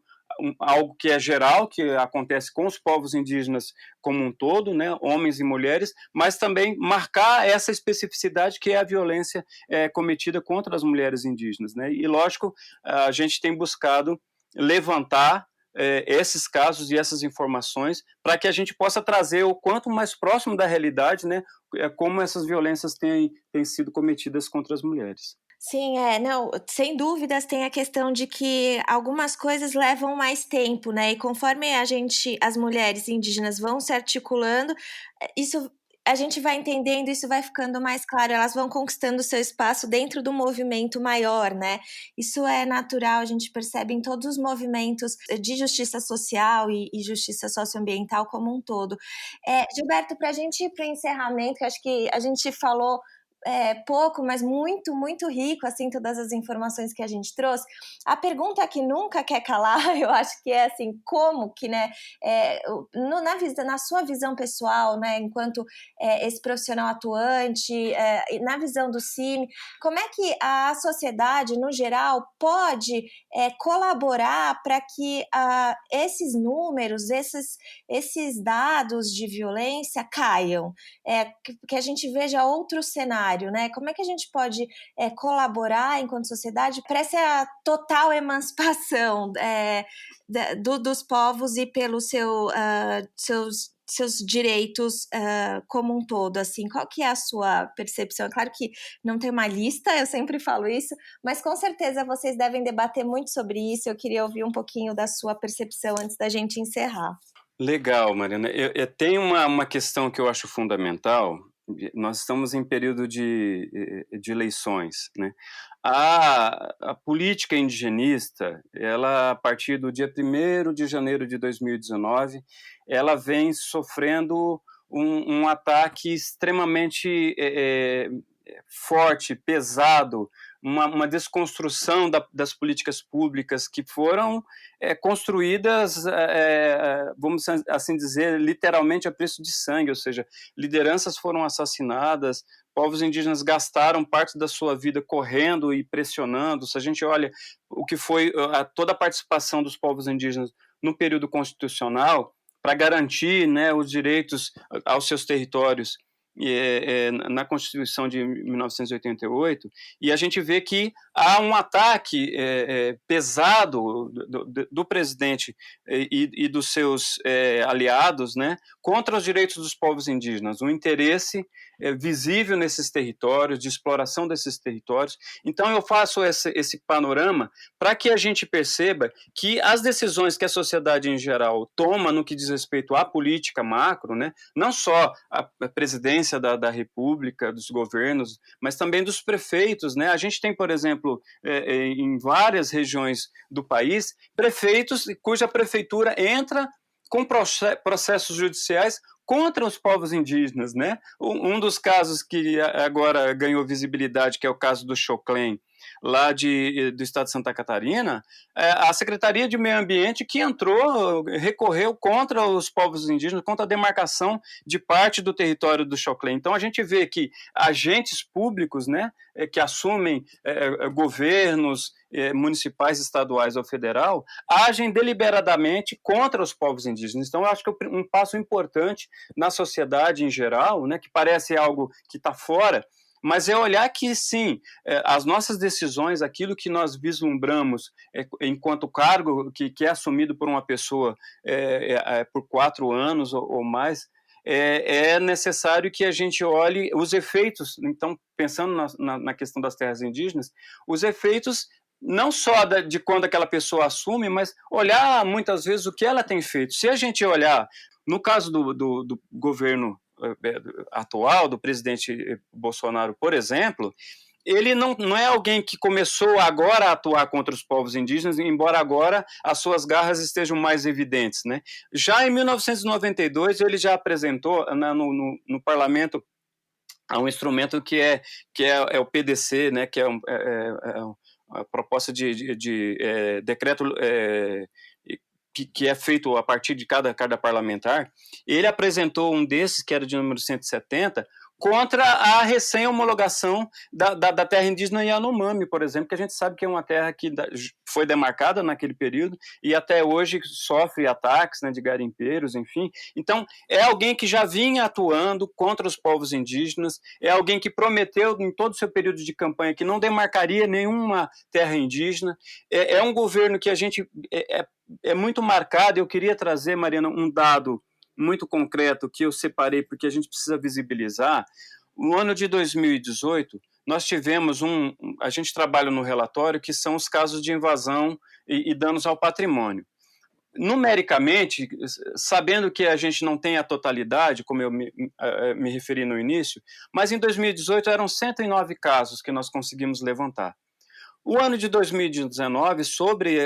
algo que é geral, que acontece com os povos indígenas como um todo, né, homens e mulheres, mas também marcar essa especificidade que é a violência cometida contra as mulheres indígenas, né? E, lógico, a gente tem buscado levantar esses casos e essas informações para que a gente possa trazer o quanto mais próximo da realidade, né, como essas violências têm sido cometidas contra as mulheres. Sim, não, sem dúvidas tem a questão de que algumas coisas levam mais tempo, né? E conforme as mulheres indígenas vão se articulando, isso a gente vai entendendo, isso vai ficando mais claro, elas vão conquistando seu espaço dentro do movimento maior, né? Isso é natural, a gente percebe em todos os movimentos de justiça social e justiça socioambiental como um todo. Gilberto, para a gente ir para o encerramento, que acho que a gente falou pouco, mas muito, muito rico, assim, todas as informações que a gente trouxe. A pergunta que nunca quer calar, eu acho que é assim, como que, né, na sua visão pessoal, né, enquanto esse profissional atuante, na visão do CIMI, como é que a sociedade, no geral, pode colaborar para que esses números, esses dados de violência caiam, que a gente veja outro cenário, né? Como é que a gente pode colaborar enquanto sociedade para essa total emancipação dos povos e pelos seus direitos como um todo, assim? Qual que é a sua percepção? É claro que não tem uma lista, eu sempre falo isso, mas com certeza vocês devem debater muito sobre isso. Eu queria ouvir um pouquinho da sua percepção antes da gente encerrar. Legal, Mariana. Tem uma questão que eu acho fundamental. Nós estamos em período de eleições, né? A política indigenista, ela, a partir do dia 1º de janeiro de 2019, ela vem sofrendo um ataque extremamente forte, pesado, uma desconstrução das políticas públicas que foram construídas, vamos assim dizer, literalmente a preço de sangue, ou seja, lideranças foram assassinadas, povos indígenas gastaram parte da sua vida correndo e pressionando. Se a gente olha o que foi toda a participação dos povos indígenas no período constitucional para garantir, né, os direitos aos seus territórios, na Constituição de 1988, e a gente vê que há um ataque pesado do presidente e dos seus aliados, né, contra os direitos dos povos indígenas, um interesse visível nesses territórios, de exploração desses territórios. Então eu faço esse panorama para que a gente perceba que as decisões que a sociedade em geral toma no que diz respeito à política macro, né, não só a presidência da República, dos governos, mas também dos prefeitos, né? A gente tem, por exemplo, em várias regiões do país, prefeitos cuja prefeitura entra com processos judiciais contra os povos indígenas, né? Um dos casos que agora ganhou visibilidade, que é o caso do Choclen, lá do estado de Santa Catarina, a Secretaria de Meio Ambiente que recorreu contra os povos indígenas, contra a demarcação de parte do território do Choclen. Então a gente vê que agentes públicos, né, que assumem governos municipais, estaduais ou federal, agem deliberadamente contra os povos indígenas. Então eu acho que um passo importante na sociedade em geral, né, que parece algo que está fora, mas é olhar que, sim, as nossas decisões, aquilo que nós vislumbramos enquanto cargo que é assumido por uma pessoa por 4 anos ou mais, é necessário que a gente olhe os efeitos. Então, pensando na questão das terras indígenas, os efeitos não só de quando aquela pessoa assume, mas olhar muitas vezes o que ela tem feito. Se a gente olhar, no caso do governo atual, do presidente Bolsonaro, por exemplo, ele não é alguém que começou agora a atuar contra os povos indígenas, embora agora as suas garras estejam mais evidentes, né? Já em 1992, ele já apresentou no parlamento um instrumento que é o PDC, né? Que é a proposta de decreto que é feito a partir de cada parlamentar. Ele apresentou um desses, que era de número 170, contra a recém-homologação da terra indígena Yanomami, por exemplo, que a gente sabe que é uma terra que foi demarcada naquele período e até hoje sofre ataques, né, de garimpeiros, enfim. Então, é alguém que já vinha atuando contra os povos indígenas, é alguém que prometeu em todo o seu período de campanha que não demarcaria nenhuma terra indígena, é um governo que a gente é muito marcado. Eu queria trazer, Mariana, um dado muito concreto que eu separei porque a gente precisa visibilizar. No ano de 2018, nós tivemos a gente trabalha no relatório que são os casos de invasão e danos ao patrimônio. Numericamente, sabendo que a gente não tem a totalidade, como eu me referi no início, mas em 2018 eram 109 casos que nós conseguimos levantar. O ano de 2019, sobre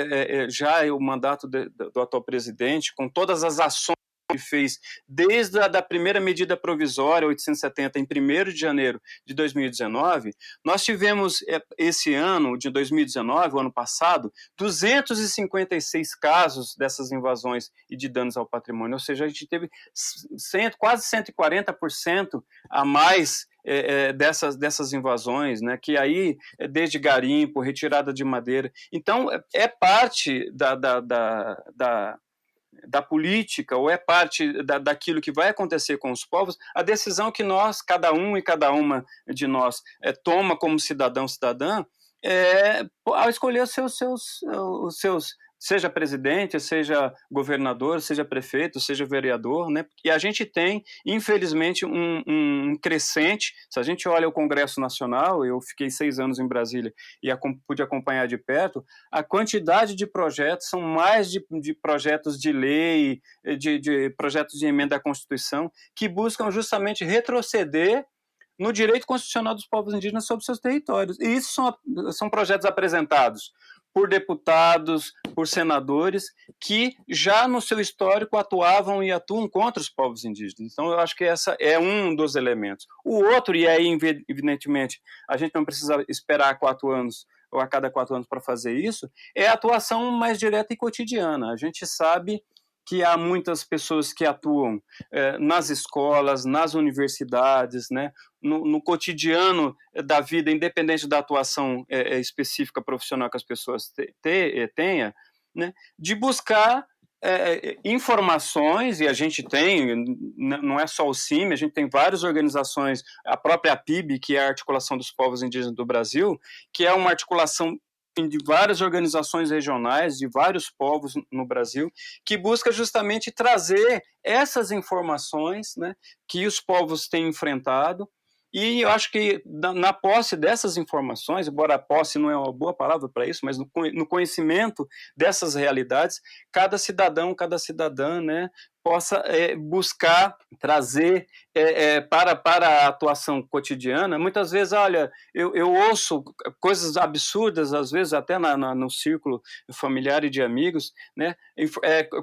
já o mandato do atual presidente, com todas as ações que ele fez desde a primeira medida provisória 870 em 1º de janeiro de 2019, nós tivemos esse ano de 2019, o ano passado, 256 casos dessas invasões e de danos ao patrimônio, ou seja, a gente teve quase 140% a mais dessas invasões, né, que aí desde garimpo, retirada de madeira. Então, é parte da política, ou é parte daquilo que vai acontecer com os povos, a decisão que nós, cada um e cada uma de nós, toma como cidadão, cidadã, ao escolher os seus seja presidente, seja governador, seja prefeito, seja vereador, né? E a gente tem, infelizmente, um crescente. Se a gente olha o Congresso Nacional, eu fiquei 6 anos em Brasília e pude acompanhar de perto, a quantidade de projetos, são mais de projetos de lei, de projetos de emenda à Constituição, que buscam justamente retroceder no direito constitucional dos povos indígenas sobre seus territórios. E isso são projetos apresentados por deputados, por senadores, que já no seu histórico atuavam e atuam contra os povos indígenas. Então, eu acho que essa é um dos elementos. O outro, e aí, evidentemente, a gente não precisa esperar 4 anos ou a cada 4 anos para fazer isso, é a atuação mais direta e cotidiana. A gente sabe que há muitas pessoas que atuam nas escolas, nas universidades, né, no cotidiano da vida, independente da atuação específica profissional que as pessoas tenham, né, de buscar informações, e a gente tem, não é só o CIMI, a gente tem várias organizações, a própria PIB, que é a Articulação dos Povos Indígenas do Brasil, que é uma articulação de várias organizações regionais, de vários povos no Brasil, que busca justamente trazer essas informações, né, que os povos têm enfrentado. E eu acho que na posse dessas informações, embora a posse não é uma boa palavra para isso, mas no conhecimento dessas realidades, cada cidadão, cada cidadã, né, possa buscar trazer para a atuação cotidiana. Muitas vezes, olha, eu ouço coisas absurdas, às vezes até no círculo familiar e de amigos, né,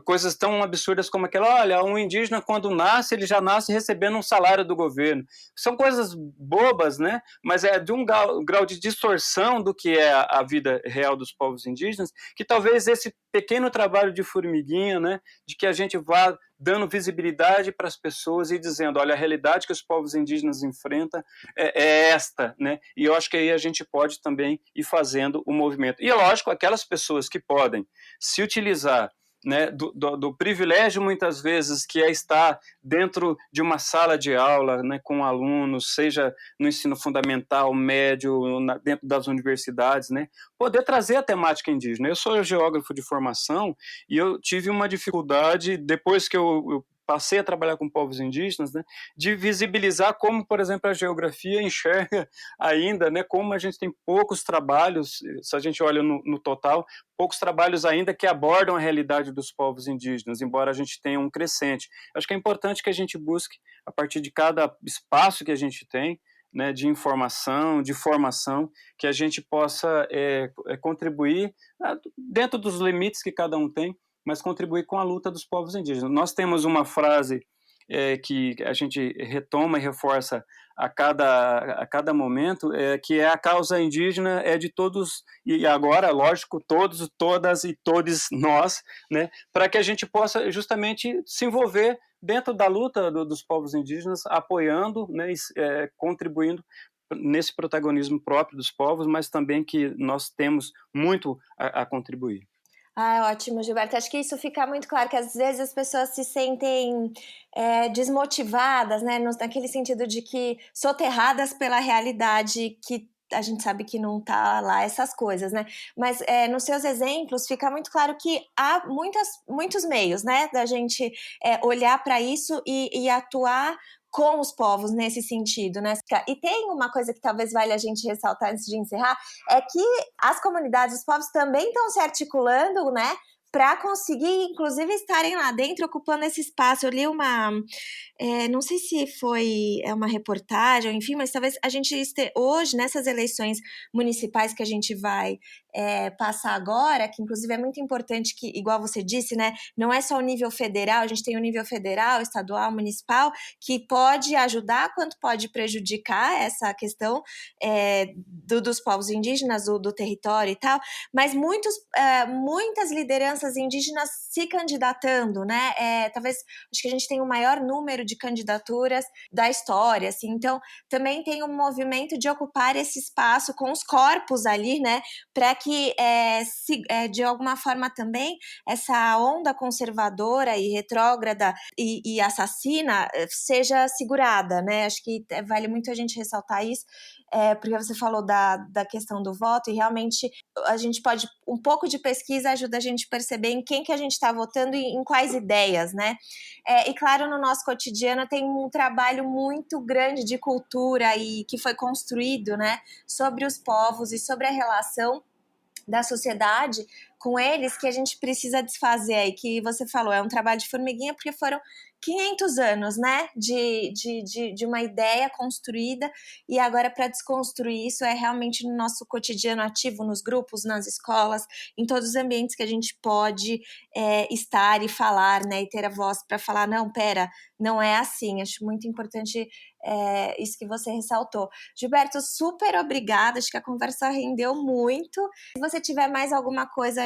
coisas tão absurdas como aquela, olha, um indígena quando nasce, ele já nasce recebendo um salário do governo. São coisas bobas, né, mas é de um grau de distorção do que é a vida real dos povos indígenas, que talvez esse pequeno trabalho de formiguinha, né, de que a gente vá dando visibilidade para as pessoas e dizendo, olha, a realidade que os povos indígenas enfrentam é esta, né? E eu acho que aí a gente pode também ir fazendo o movimento. E, lógico, aquelas pessoas que podem se utilizar, né, do privilégio, muitas vezes, que é estar dentro de uma sala de aula, né, com alunos, seja no ensino fundamental, médio, dentro das universidades, né, poder trazer a temática indígena. Eu sou geógrafo de formação e eu tive uma dificuldade, depois que eu passei a trabalhar com povos indígenas, né, de visibilizar como, por exemplo, a geografia enxerga ainda, né, como a gente tem poucos trabalhos, se a gente olha no total, poucos trabalhos ainda que abordam a realidade dos povos indígenas, embora a gente tenha um crescente. Acho que é importante que a gente busque, a partir de cada espaço que a gente tem, né, de informação, de formação, que a gente possa contribuir dentro dos limites que cada um tem, mas contribuir com a luta dos povos indígenas. Nós temos uma frase que a gente retoma e reforça a cada momento, que é a causa indígena é de todos, e agora, lógico, todos, todas e todos nós, né, para que a gente possa justamente se envolver dentro da luta dos povos indígenas, apoiando, né, contribuindo nesse protagonismo próprio dos povos, mas também que nós temos muito a contribuir. Ah, ótimo, Gilberto. Acho que isso fica muito claro, que às vezes as pessoas se sentem desmotivadas, né? Naquele sentido de que soterradas pela realidade que a gente sabe que não tá lá essas coisas, né? Mas nos seus exemplos fica muito claro que há muitos meios, né? Da gente olhar para isso e atuar com os povos nesse sentido, né? E tem uma coisa que talvez valha a gente ressaltar antes de encerrar, é que as comunidades, os povos também estão se articulando, né? Para conseguir, inclusive, estarem lá dentro, ocupando esse espaço. Eu li não sei se foi uma reportagem, ou enfim, mas talvez a gente hoje, nessas eleições municipais que a gente vai passar agora, que inclusive é muito importante que, igual você disse, né, não é só o nível federal, a gente tem o nível federal, estadual, municipal, que pode ajudar quanto pode prejudicar essa questão dos povos indígenas, do território e tal, mas muitas lideranças indígenas se candidatando, né, talvez, acho que a gente tem o maior número de candidaturas da história, assim, então também tem um movimento de ocupar esse espaço com os corpos ali, né, para que de alguma forma também essa onda conservadora e retrógrada e assassina seja segurada, né, acho que vale muito a gente ressaltar isso, porque você falou da questão do voto, e realmente a gente pode, um pouco de pesquisa ajuda a gente a perceber em quem que a gente está votando e em quais ideias, né? E claro, no nosso cotidiano tem um trabalho muito grande de cultura e que foi construído, né, sobre os povos e sobre a relação da sociedade com eles que a gente precisa desfazer aí, que você falou, é um trabalho de formiguinha, porque foram 500 anos, né, de uma ideia construída, e agora para desconstruir isso é realmente no nosso cotidiano ativo, nos grupos, nas escolas, em todos os ambientes que a gente pode estar e falar, né, e ter a voz para falar, não, pera, não é assim. Acho muito importante isso que você ressaltou. Gilberto, super obrigada, acho que a conversa rendeu muito. Se você tiver mais alguma coisa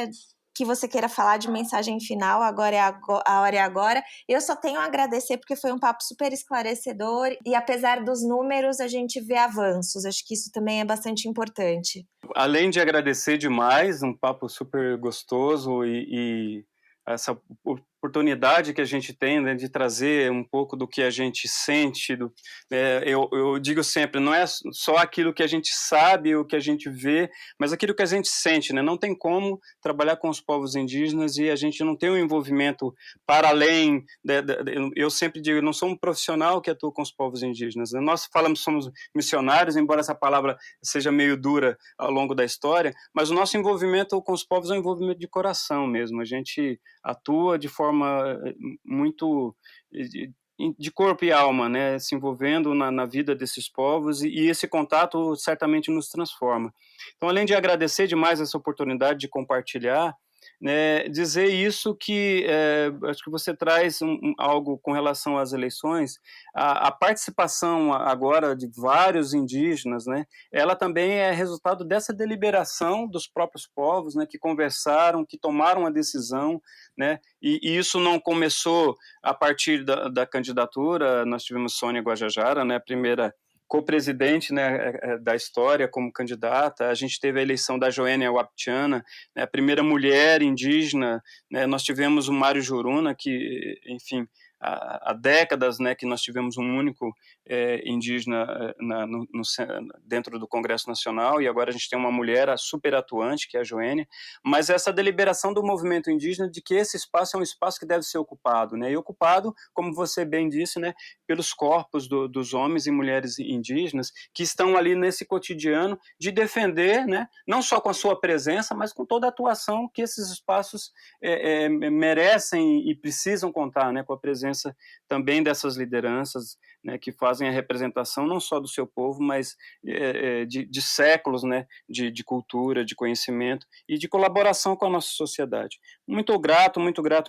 que você queira falar de mensagem final, agora é a hora é agora. Eu só tenho a agradecer porque foi um papo super esclarecedor e apesar dos números, a gente vê avanços. Acho que isso também é bastante importante. Além de agradecer demais, um papo super gostoso e essa oportunidade que a gente tem, né, de trazer um pouco do que a gente sente. Eu digo sempre, não é só aquilo que a gente sabe, o que a gente vê, mas aquilo que a gente sente. Né? Não tem como trabalhar com os povos indígenas e a gente não tem um envolvimento para além. Eu sempre digo, eu não sou um profissional que atua com os povos indígenas. Nós falamos, somos missionários, embora essa palavra seja meio dura ao longo da história, mas o nosso envolvimento com os povos é um envolvimento de coração mesmo. A gente atua de forma muito de corpo e alma, né, se envolvendo na vida desses povos e esse contato certamente nos transforma. Então, além de agradecer demais essa oportunidade de compartilhar, né, dizer isso que acho que você traz algo com relação às eleições, a participação agora de vários indígenas, né, ela também é resultado dessa deliberação dos próprios povos, né, que conversaram, que tomaram a decisão, né, e isso não começou a partir da candidatura. Nós tivemos Sônia Guajajara, né, a primeira co-presidente, né, da história como candidata. A gente teve a eleição da Joênia Wapichana, né, a primeira mulher indígena, né, nós tivemos o Mário Joruna, que, enfim, há décadas, né, que nós tivemos um único indígena dentro do Congresso Nacional, e agora a gente tem uma mulher super atuante, que é a Joênia, mas essa deliberação do movimento indígena de que esse espaço é um espaço que deve ser ocupado, né, e ocupado, como você bem disse, né, pelos corpos dos homens e mulheres indígenas que estão ali nesse cotidiano de defender, né, não só com a sua presença, mas com toda a atuação que esses espaços merecem e precisam contar, né, com a presença também dessas lideranças, né, que fazem a representação não só do seu povo, mas de séculos, né, de cultura, de conhecimento e de colaboração com a nossa sociedade. Muito grato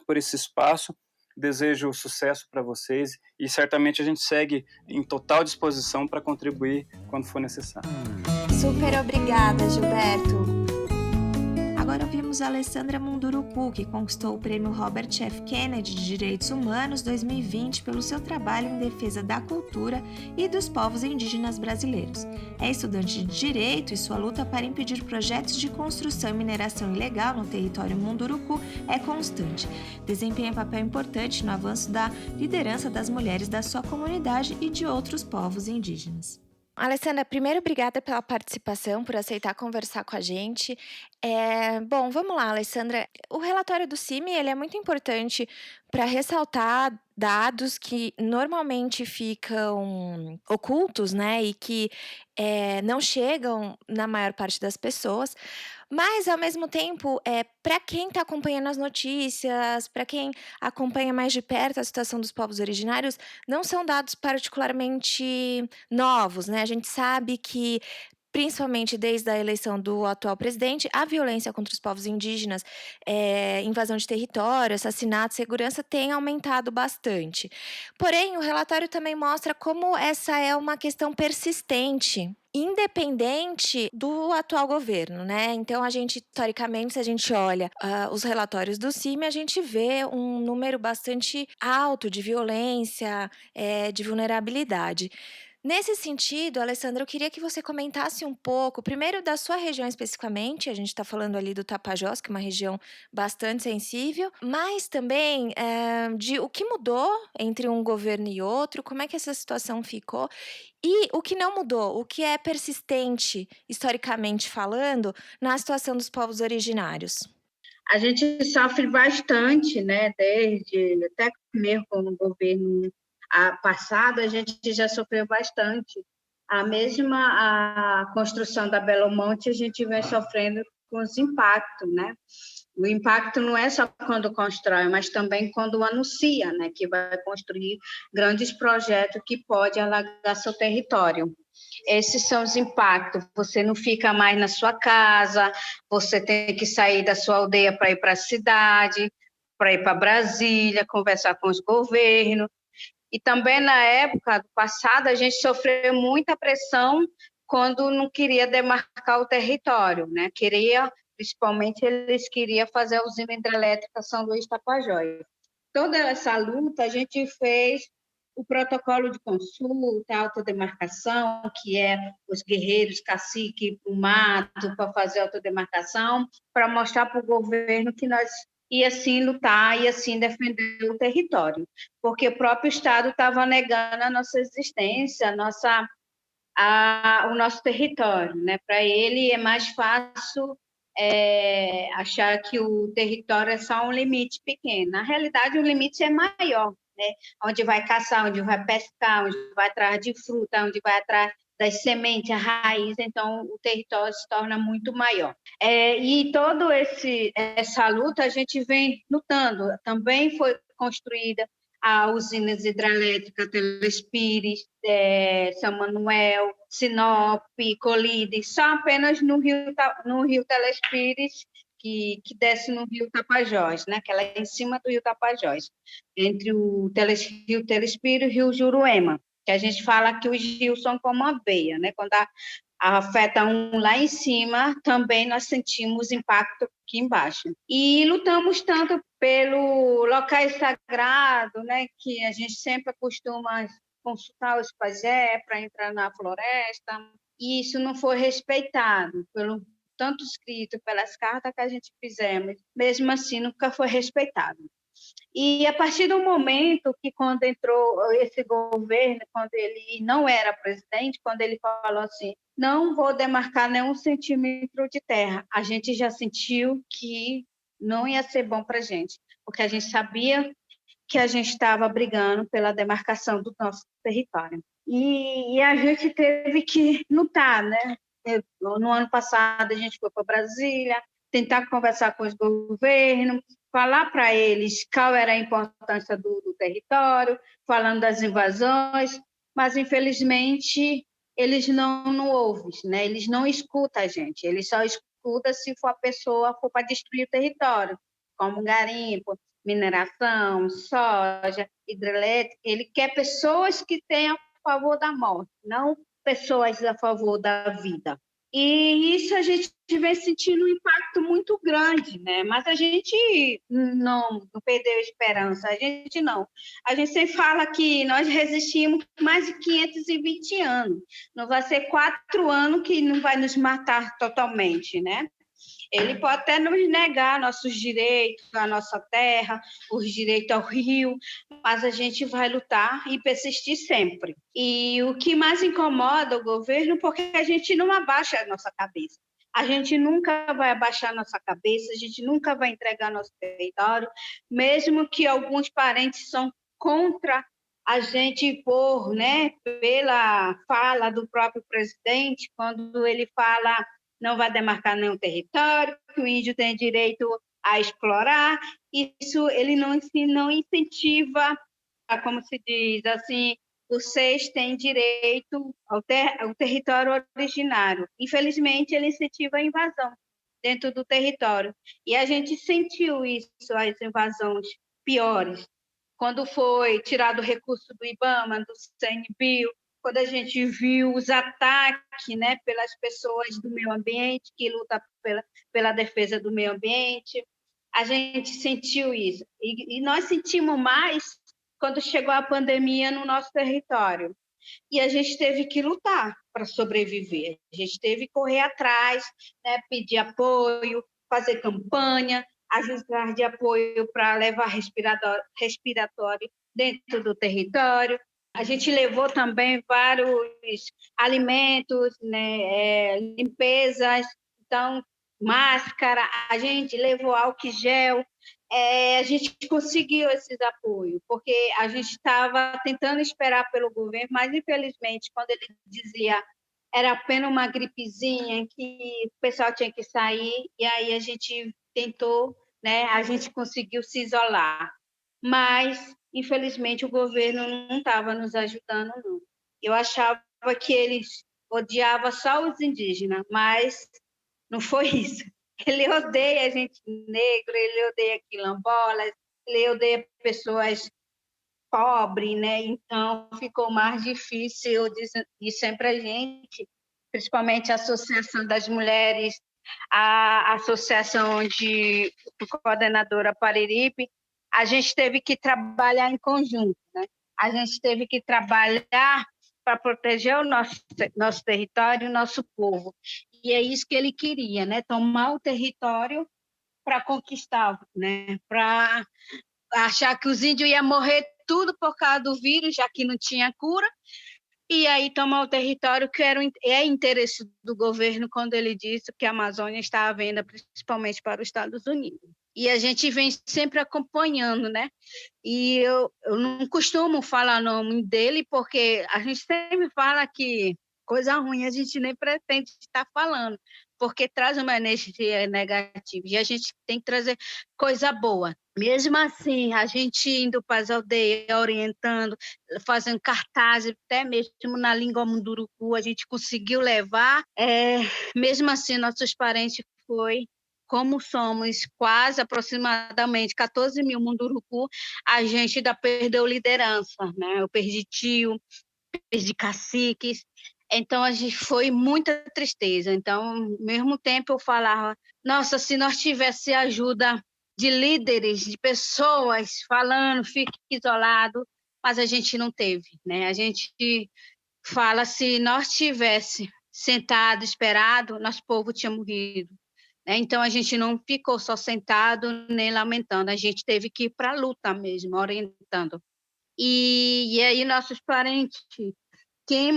por esse espaço. Desejo sucesso para vocês e certamente a gente segue em total disposição para contribuir quando for necessário. Super obrigada, Gilberto. Agora ouvimos a Alessandra Munduruku, que conquistou o prêmio Robert F. Kennedy de Direitos Humanos 2020 pelo seu trabalho em defesa da cultura e dos povos indígenas brasileiros. É estudante de Direito e sua luta para impedir projetos de construção e mineração ilegal no território Munduruku é constante. Desempenha papel importante no avanço da liderança das mulheres da sua comunidade e de outros povos indígenas. Alessandra, primeiro, obrigada pela participação, por aceitar conversar com a gente. Bom, vamos lá, Alessandra. O relatório do CIMI ele é muito importante para ressaltar dados que normalmente ficam ocultos, né, e que não chegam na maior parte das pessoas. Mas, ao mesmo tempo, para quem está acompanhando as notícias, para quem acompanha mais de perto a situação dos povos originários, não são dados particularmente novos, né? A gente sabe que, principalmente desde a eleição do atual presidente, a violência contra os povos indígenas, invasão de território, assassinato, segurança tem aumentado bastante. Porém, o relatório também mostra como essa é uma questão persistente, independente do atual governo, né? Então, historicamente, se a gente olha os relatórios do CIMI, a gente vê um número bastante alto de violência, de vulnerabilidade. Nesse sentido, Alessandra, eu queria que você comentasse um pouco, primeiro da sua região especificamente, a gente está falando ali do Tapajós, que é uma região bastante sensível, mas também de o que mudou entre um governo e outro, como é que essa situação ficou, e o que não mudou, o que é persistente, historicamente falando, na situação dos povos originários. A gente sofre bastante, né, desde até mesmo com o governo passado, a gente já sofreu bastante. A construção da Belo Monte, a gente vem sofrendo com os impactos, né? O impacto não é só quando constrói, mas também quando anuncia, né, que vai construir grandes projetos que pode alagar seu território. Esses são os impactos. Você não fica mais na sua casa, você tem que sair da sua aldeia para ir para a cidade, para ir para Brasília, conversar com os governos. E também na época do passado, a gente sofreu muita pressão quando não queria demarcar o território, né? Principalmente eles queriam fazer a usina hidrelétrica São Luís Tapajós. Toda essa luta a gente fez o protocolo de consulta, a autodemarcação, que é os guerreiros, cacique, o mato, para fazer a autodemarcação, para mostrar para o governo que nós ia assim lutar e assim defender o território, porque o próprio Estado estava negando a nossa existência, o nosso território, né? Para ele é mais fácil achar que o território é só um limite pequeno. Na realidade, o limite é maior, né? Onde vai caçar, onde vai pescar, onde vai atrás de fruta, onde vai atrás das sementes, a raiz, então o território se torna muito maior. E toda essa luta a gente vem lutando. Também foi construída a usinas hidrelétricas Telespires, São Manuel, Sinop, Colide, só apenas no rio Telespires, que desce no rio Tapajós, né? Que ela é em cima do rio Tapajós, entre o rio Telespires e o rio Juruema, que a gente fala que os rios são como uma veia, né? Quando afeta um lá em cima, também nós sentimos impacto aqui embaixo. E lutamos tanto pelo locais sagrados, né? Que a gente sempre costuma consultar os pajés para entrar na floresta, e isso não foi respeitado pelo tanto escrito, pelas cartas que a gente fizemos, mesmo assim nunca foi respeitado. E a partir do momento que quando entrou esse governo, quando ele não era presidente, quando ele falou assim, não vou demarcar nenhum centímetro de terra, a gente já sentiu que não ia ser bom para a gente, porque a gente sabia que a gente estava brigando pela demarcação do nosso território. E a gente teve que lutar, né? No ano passado, a gente foi para Brasília, tentar conversar com os governos, falar para eles qual era a importância do território, falando das invasões, mas, infelizmente, eles não ouvem, né? Eles não escutam a gente, eles só escutam se for a pessoa for para destruir o território, como garimpo, mineração, soja, hidrelétrica. Ele quer pessoas que tenham a favor da morte, não pessoas a favor da vida. E isso a gente vem sentindo um impacto muito grande, né? Mas a gente não perdeu a esperança, a gente não. A gente sempre fala que nós resistimos mais de 520 anos. Não vai ser 4 anos que não vai nos matar totalmente, né? Ele pode até nos negar nossos direitos, a nossa terra, os direitos ao rio, mas a gente vai lutar e persistir sempre. E o que mais incomoda o governo, porque a gente não abaixa a nossa cabeça. A gente nunca vai abaixar nossa cabeça, a gente nunca vai entregar nosso território, mesmo que alguns parentes são contra a gente pela fala do próprio presidente, quando ele fala não vai demarcar nenhum território, que o índio tem direito a explorar, isso ele não incentiva, como se diz assim, vocês têm direito ao território originário. Infelizmente, ele incentiva a invasão dentro do território. E a gente sentiu isso, as invasões piores, quando foi tirado o recurso do IBAMA, do CNBio, quando a gente viu os ataques, né, pelas pessoas do meio ambiente, que lutam pela defesa do meio ambiente, a gente sentiu isso. E nós sentimos mais quando chegou a pandemia no nosso território. E a gente teve que lutar para sobreviver. A gente teve que correr atrás, né, pedir apoio, fazer campanha, ajuda de apoio para levar respiratório dentro do território. A gente levou também vários alimentos, né, limpezas, então, máscara, a gente levou álcool gel, a gente conseguiu esses apoios, porque a gente estava tentando esperar pelo governo, mas, infelizmente, quando ele dizia era apenas uma gripezinha, que o pessoal tinha que sair, e aí a gente tentou né, a gente conseguiu se isolar. Mas, infelizmente, o governo não estava nos ajudando, não. Eu achava que eles odiavam só os indígenas, mas não foi isso. Ele odeia a gente negra, ele odeia quilombolas, ele odeia pessoas pobres, né? Então, ficou mais difícil de sempre a gente, principalmente a Associação das Mulheres, a Associação de Coordenadora Pariripe, a gente teve que trabalhar em conjunto, né? A gente teve que trabalhar para proteger o nosso território, o nosso povo. E é isso que ele queria, né? Tomar o território para conquistar, né? Para achar que os índios iam morrer tudo por causa do vírus, já que não tinha cura, e aí tomar o território, que é interesse do governo quando ele disse que a Amazônia está à venda, principalmente para os Estados Unidos. E a gente vem sempre acompanhando, né? E eu não costumo falar o nome dele, porque a gente sempre fala que coisa ruim a gente nem pretende estar falando, porque traz uma energia negativa, e a gente tem que trazer coisa boa. Mesmo assim, a gente indo para as aldeias, orientando, fazendo cartazes, até mesmo na língua munduruku, a gente conseguiu levar. Mesmo assim, nossos parentes foi, como somos quase aproximadamente 14 mil munduruku, a gente ainda perdeu liderança, né? Eu perdi tio, perdi caciques, então a gente foi muita tristeza. Então, ao mesmo tempo eu falava, nossa, se nós tivesse ajuda de líderes, de pessoas falando, fique isolado, mas a gente não teve, né? A gente fala, se nós tivesse sentado, esperado, nosso povo tinha morrido, né? Então a gente não ficou só sentado nem lamentando, a gente teve que ir para a luta mesmo, orientando. E aí nossos parentes, quem,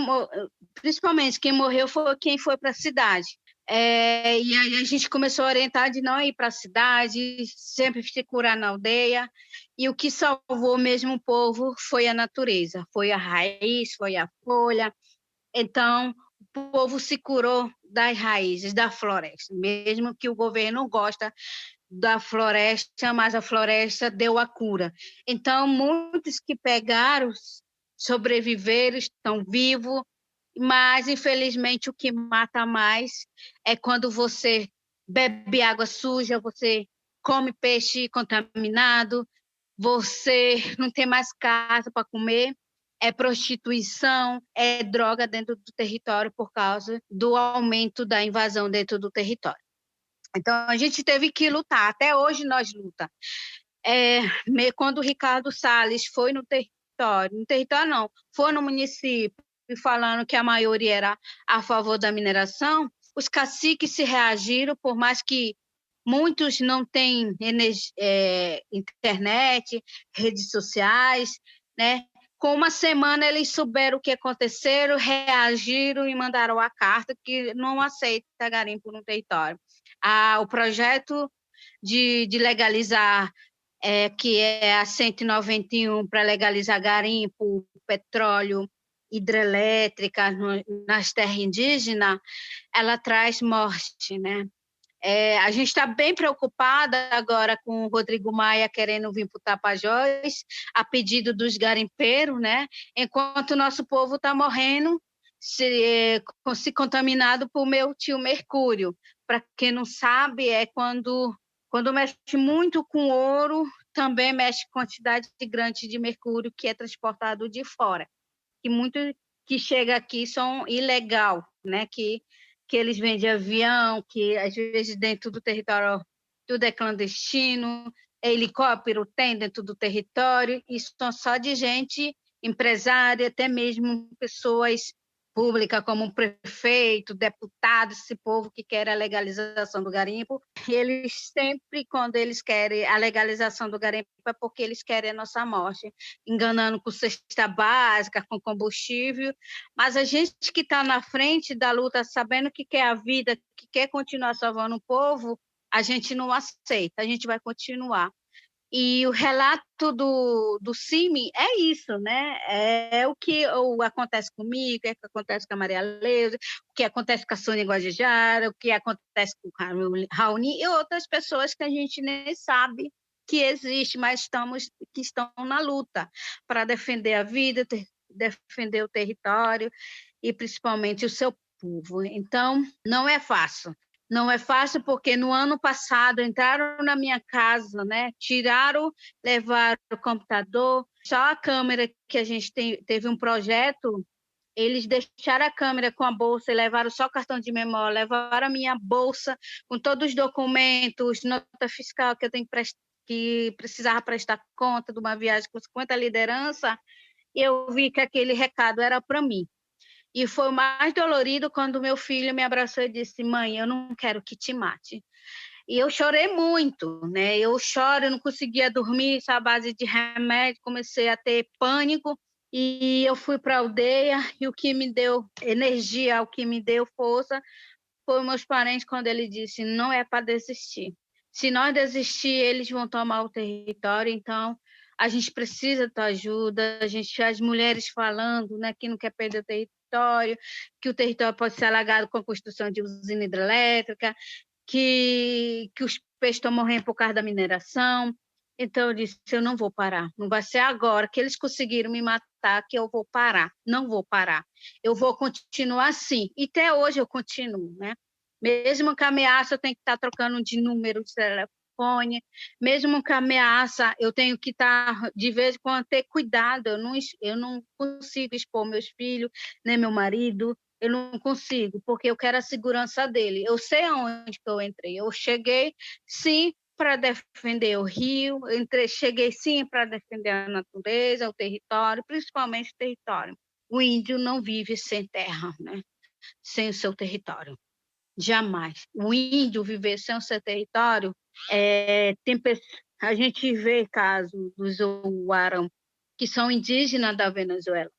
principalmente quem morreu foi quem foi para a cidade. E aí a gente começou a orientar de não ir para a cidade, sempre se curar na aldeia, e o que salvou mesmo o povo foi a natureza, foi a raiz, foi a folha. Então, o povo se curou das raízes da floresta, mesmo que o governo não gosta da floresta, mas a floresta deu a cura. Então, muitos que pegaram, sobreviveram, estão vivos, mas, infelizmente, o que mata mais é quando você bebe água suja, você come peixe contaminado, você não tem mais casa para comer, é prostituição, é droga dentro do território por causa do aumento da invasão dentro do território. Então, a gente teve que lutar, até hoje nós lutamos. Quando o Ricardo Salles foi no território não, foi no município, falando que a maioria era a favor da mineração, os caciques se reagiram, por mais que muitos não têm internet, redes sociais, né? Com uma semana eles souberam o que aconteceu, reagiram e mandaram a carta que não aceita garimpo no território. O projeto de legalizar, que é a 191 para legalizar garimpo, petróleo, hidrelétrica nas terras indígenas, ela traz morte, né? A gente está bem preocupada agora com o Rodrigo Maia querendo vir para o Tapajós, a pedido dos garimpeiros, né? Enquanto o nosso povo está morrendo, se contaminado por meu tio Mercúrio. Para quem não sabe, é quando mexe muito com ouro, também mexe com quantidade grande de mercúrio que é transportado de fora. E muito que chega aqui são ilegal, né? Que eles vendem avião, que às vezes dentro do território tudo é clandestino, helicóptero tem dentro do território, e são só de gente empresária, até mesmo pessoas públicas como o prefeito, deputado, esse povo que quer a legalização do garimpo. Eles sempre, quando eles querem a legalização do garimpo, é porque eles querem a nossa morte, enganando com cesta básica, com combustível, mas a gente que está na frente da luta, sabendo que quer a vida, que quer continuar salvando o povo, a gente não aceita, a gente vai continuar. E o relato do CIMI é isso, né? É o que acontece comigo, o que acontece com a Maria Leusa, o que acontece com a Sônia Guajajara, o que acontece com o Raoni e outras pessoas que a gente nem sabe que existe, mas que estão na luta para defender a vida, defender o território e principalmente o seu povo. Então, não é fácil. Não é fácil porque no ano passado entraram na minha casa, né? Levaram o computador, só a câmera que a gente teve um projeto, eles deixaram a câmera com a bolsa e levaram só o cartão de memória, levaram a minha bolsa com todos os documentos, nota fiscal que eu tenho que precisava prestar conta de uma viagem com 50 liderança, e eu vi que aquele recado era para mim. E foi o mais dolorido quando meu filho me abraçou e disse: mãe, eu não quero que te mate. E eu chorei muito, né? Eu não conseguia dormir, à base de remédio, comecei a ter pânico. E eu fui para a aldeia e o que me deu energia, o que me deu força, foi meus parentes quando ele disse: não é para desistir. Se nós desistir, eles vão tomar o território, então a gente precisa da ajuda, as mulheres falando, né, que não quer perder o território, que o território pode ser alagado com a construção de usina hidrelétrica, que os peixes estão morrendo por causa da mineração. Então eu disse: eu não vou parar, não vai ser agora que eles conseguiram me matar que eu vou parar, não vou parar. Eu vou continuar assim, e até hoje eu continuo, né? Mesmo que ameaça, eu tenho que estar trocando de número de telefone, mesmo que ameaça, eu tenho que estar, de vez em quando, ter cuidado, eu não consigo expor meus filhos, nem meu marido, eu não consigo, porque eu quero a segurança dele. Eu sei aonde que eu entrei, eu cheguei, sim, para defender o rio, cheguei, sim, para defender a natureza, o território, principalmente o território. O índio não vive sem terra, né? Sem o seu território. Jamais. O índio viver sem o seu território, a gente vê casos dos Uarão, que são indígenas da Venezuela.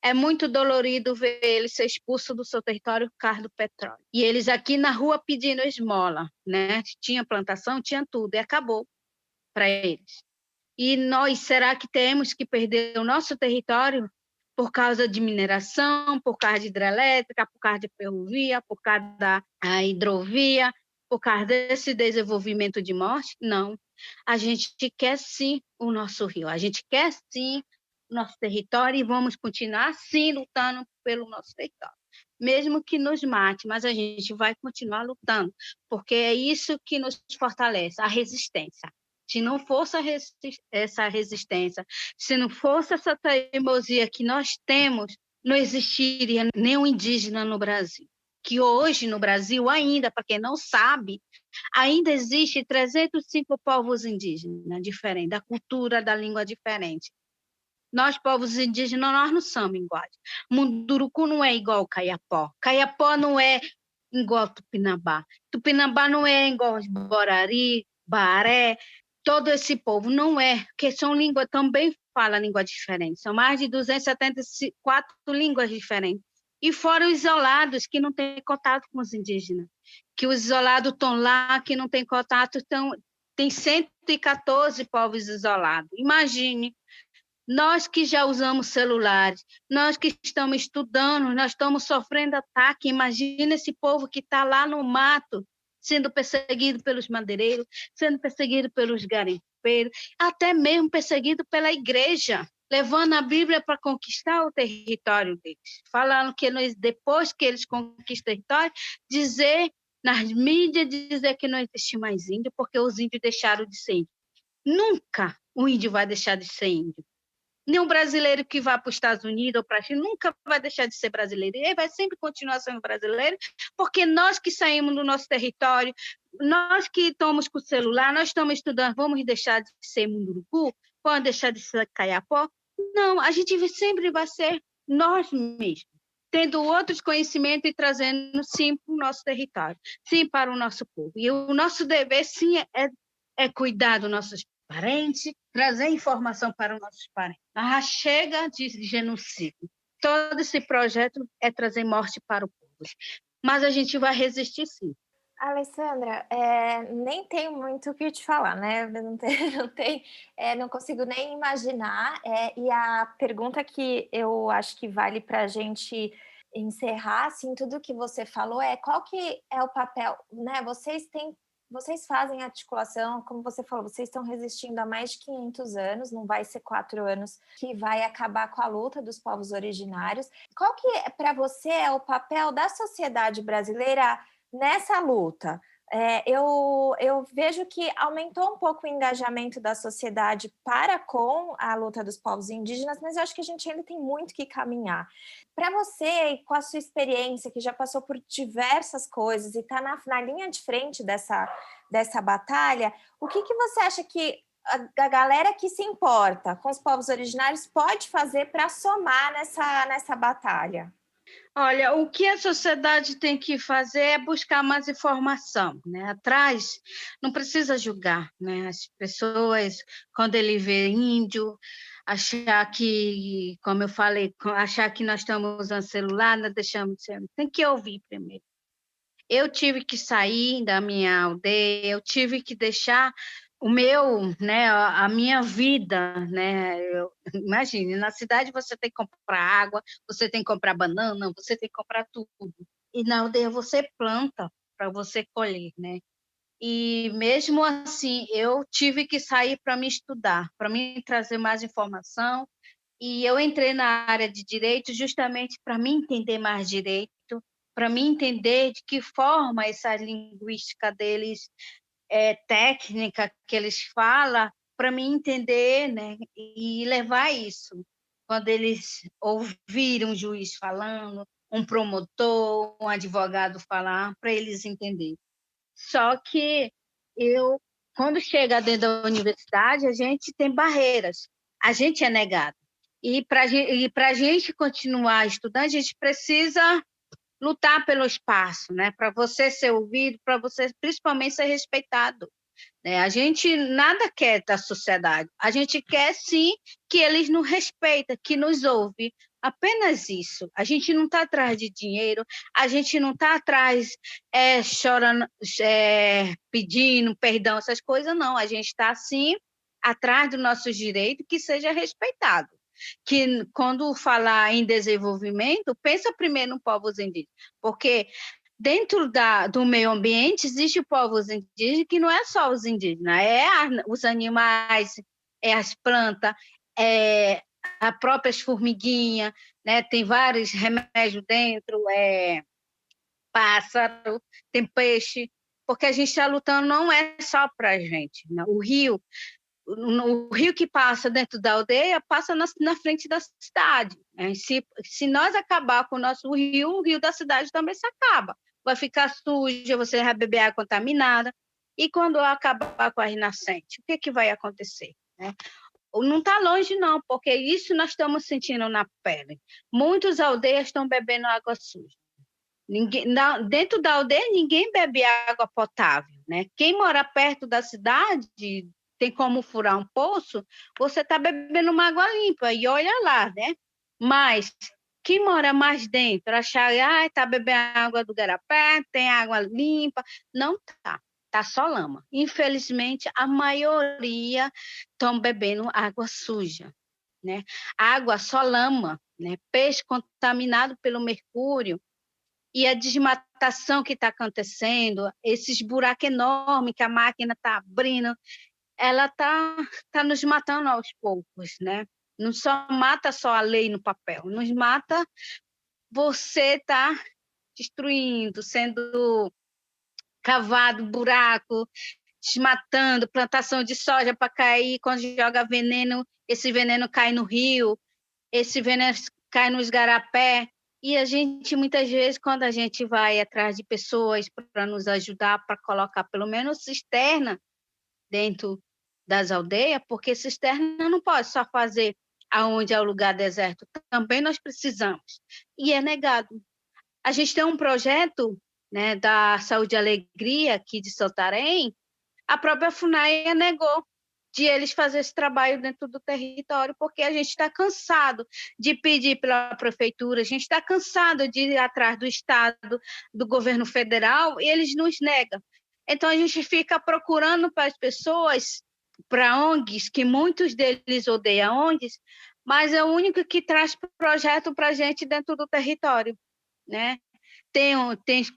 É muito dolorido ver eles ser expulsos do seu território por causa do petróleo. E eles aqui na rua pedindo esmola, né? Tinha plantação, tinha tudo, e acabou para eles. E nós, será que temos que perder o nosso território por causa de mineração, por causa de hidrelétrica, por causa de ferrovia, por causa da hidrovia, por causa desse desenvolvimento de morte? Não. A gente quer sim o nosso rio, a gente quer sim o nosso território e vamos continuar sim lutando pelo nosso território. Mesmo que nos mate, mas a gente vai continuar lutando, porque é isso que nos fortalece, a resistência. Se não fosse essa resistência, se não fosse essa teimosia que nós temos, não existiria nenhum indígena no Brasil. Que hoje no Brasil ainda, para quem não sabe, ainda existe 305 povos indígenas diferentes, da cultura, da língua diferente. Nós, povos indígenas, nós não somos iguais. Munduruku não é igual ao Caiapó. Caiapó não é igual ao Tupinambá. Tupinambá não é igual ao Borari, Baré. Todo esse povo não é, porque são línguas, também falam língua diferente. São mais de 274 línguas diferentes. E fora os isolados, que não têm contato com os indígenas. Que os isolados estão lá, que não têm contato, tem 114 povos isolados. Imagine. Nós que já usamos celulares, nós que estamos estudando, nós estamos sofrendo ataque. Imagina esse povo que está lá no mato, sendo perseguido pelos madeireiros, sendo perseguido pelos garimpeiros, até mesmo perseguido pela igreja, levando a Bíblia para conquistar o território deles. Falando que depois que eles conquistam o território, dizer nas mídias, dizer que não existe mais índio, porque os índios deixaram de ser índio. Nunca o índio vai deixar de ser índio. Nenhum brasileiro que vá para os Estados Unidos ou para a China nunca vai deixar de ser brasileiro. Ele vai sempre continuar sendo brasileiro, porque nós que saímos do nosso território, nós que estamos com o celular, nós estamos estudando, vamos deixar de ser Munduruku? Vamos deixar de ser Caiapó? Não, a gente sempre vai ser nós mesmos, tendo outros conhecimentos e trazendo, sim, para o nosso território, sim, para o nosso povo. E o nosso dever, sim, é cuidar dos nossos parentes, trazer informação para os nossos parentes. Ah, chega de genocídio. Todo esse projeto é trazer morte para o povo. Mas a gente vai resistir, sim. Alessandra, nem tenho muito o que te falar, né? Não tem, não tem, não consigo nem imaginar. E a pergunta que eu acho que vale para a gente encerrar, assim, tudo que você falou qual que é o papel, né? Vocês fazem articulação, como você falou, vocês estão resistindo há mais de 500 anos, não vai ser 4 anos que vai acabar com a luta dos povos originários. Qual que, para você, é o papel da sociedade brasileira nessa luta? Eu vejo que aumentou um pouco o engajamento da sociedade para com a luta dos povos indígenas, mas eu acho que a gente ainda tem muito que caminhar. Para você, com a sua experiência, que já passou por diversas coisas e está na linha de frente dessa batalha, o que você acha que a galera que se importa com os povos originários pode fazer para somar nessa batalha? Olha, o que a sociedade tem que fazer é buscar mais informação, né? Atrás, não precisa julgar, né? As pessoas, quando ele vê índio, achar que, como eu falei, achar que nós estamos usando celular, nós deixamos de ser. Tem que ouvir primeiro. Eu tive que sair da minha aldeia, eu tive que deixar o meu, né, a minha vida, né? Imagine, na cidade você tem que comprar água, você tem que comprar banana, você tem que comprar tudo. E na aldeia você planta para você colher, né? E mesmo assim, eu tive que sair para me estudar, para me trazer mais informação. E eu entrei na área de direito justamente para me entender mais direito, para me entender de que forma essa linguística deles técnica que eles falam, para me entender, né, e levar isso. Quando eles ouvirem um juiz falando, um promotor, um advogado falar, para eles entenderem. Só que quando chega dentro da universidade, a gente tem barreiras, a gente é negado. E para a gente continuar estudando, a gente precisa lutar pelo espaço, né? Para você ser ouvido, para você principalmente ser respeitado. Né? A gente nada quer da sociedade, a gente quer sim que eles nos respeitem, que nos ouvem, apenas isso. A gente não está atrás de dinheiro, a gente não está atrás chorando, pedindo perdão, essas coisas, não. A gente está sim atrás dos nossos direitos, que seja respeitado. Que quando falar em desenvolvimento, pensa primeiro no povos indígenas, porque dentro do meio ambiente existe povos indígenas que não é só os indígenas, os animais, as plantas, as próprias formiguinhas, né? Tem vários remédios dentro, pássaro, tem peixe, porque a gente está lutando não é só para a gente, né? O rio que passa dentro da aldeia passa na frente da cidade. Né? Se nós acabar com o nosso rio, o rio da cidade também se acaba. Vai ficar suja, você vai beber água contaminada. E quando acabar com a renascente, o que vai acontecer? Né? Não está longe, não, porque isso nós estamos sentindo na pele. Muitas aldeias estão bebendo água suja. Dentro da aldeia, ninguém bebe água potável. Né? Quem mora perto da cidade tem como furar um poço, você está bebendo uma água limpa, e olha lá, né? Mas quem mora mais dentro, achar, está bebendo água do garapé, tem água limpa, não está só lama. Infelizmente, a maioria estão bebendo água suja, né? Água só lama, né? Peixe contaminado pelo mercúrio, e a desmatação que está acontecendo, esses buracos enormes que a máquina está abrindo, ela tá nos matando aos poucos, né? Não só mata só a lei no papel, nos mata você tá destruindo, sendo cavado buraco, desmatando, plantação de soja para cair, quando joga veneno, esse veneno cai no rio, esse veneno cai nos garapé, e a gente, muitas vezes, quando a gente vai atrás de pessoas para nos ajudar, para colocar pelo menos cisterna dentro das aldeias, porque cisterna não pode só fazer aonde é o lugar deserto, também nós precisamos. E é negado. A gente tem um projeto, né, da Saúde e Alegria aqui de Santarém, a própria FUNAI negou de eles fazer esse trabalho dentro do território, porque a gente está cansado de pedir pela prefeitura, a gente está cansado de ir atrás do Estado, do governo federal, e eles nos negam. Então, a gente fica procurando para as pessoas, para ONGs, que muitos deles odeiam ONGs, mas é o único que traz projeto para a gente dentro do território, né? Tem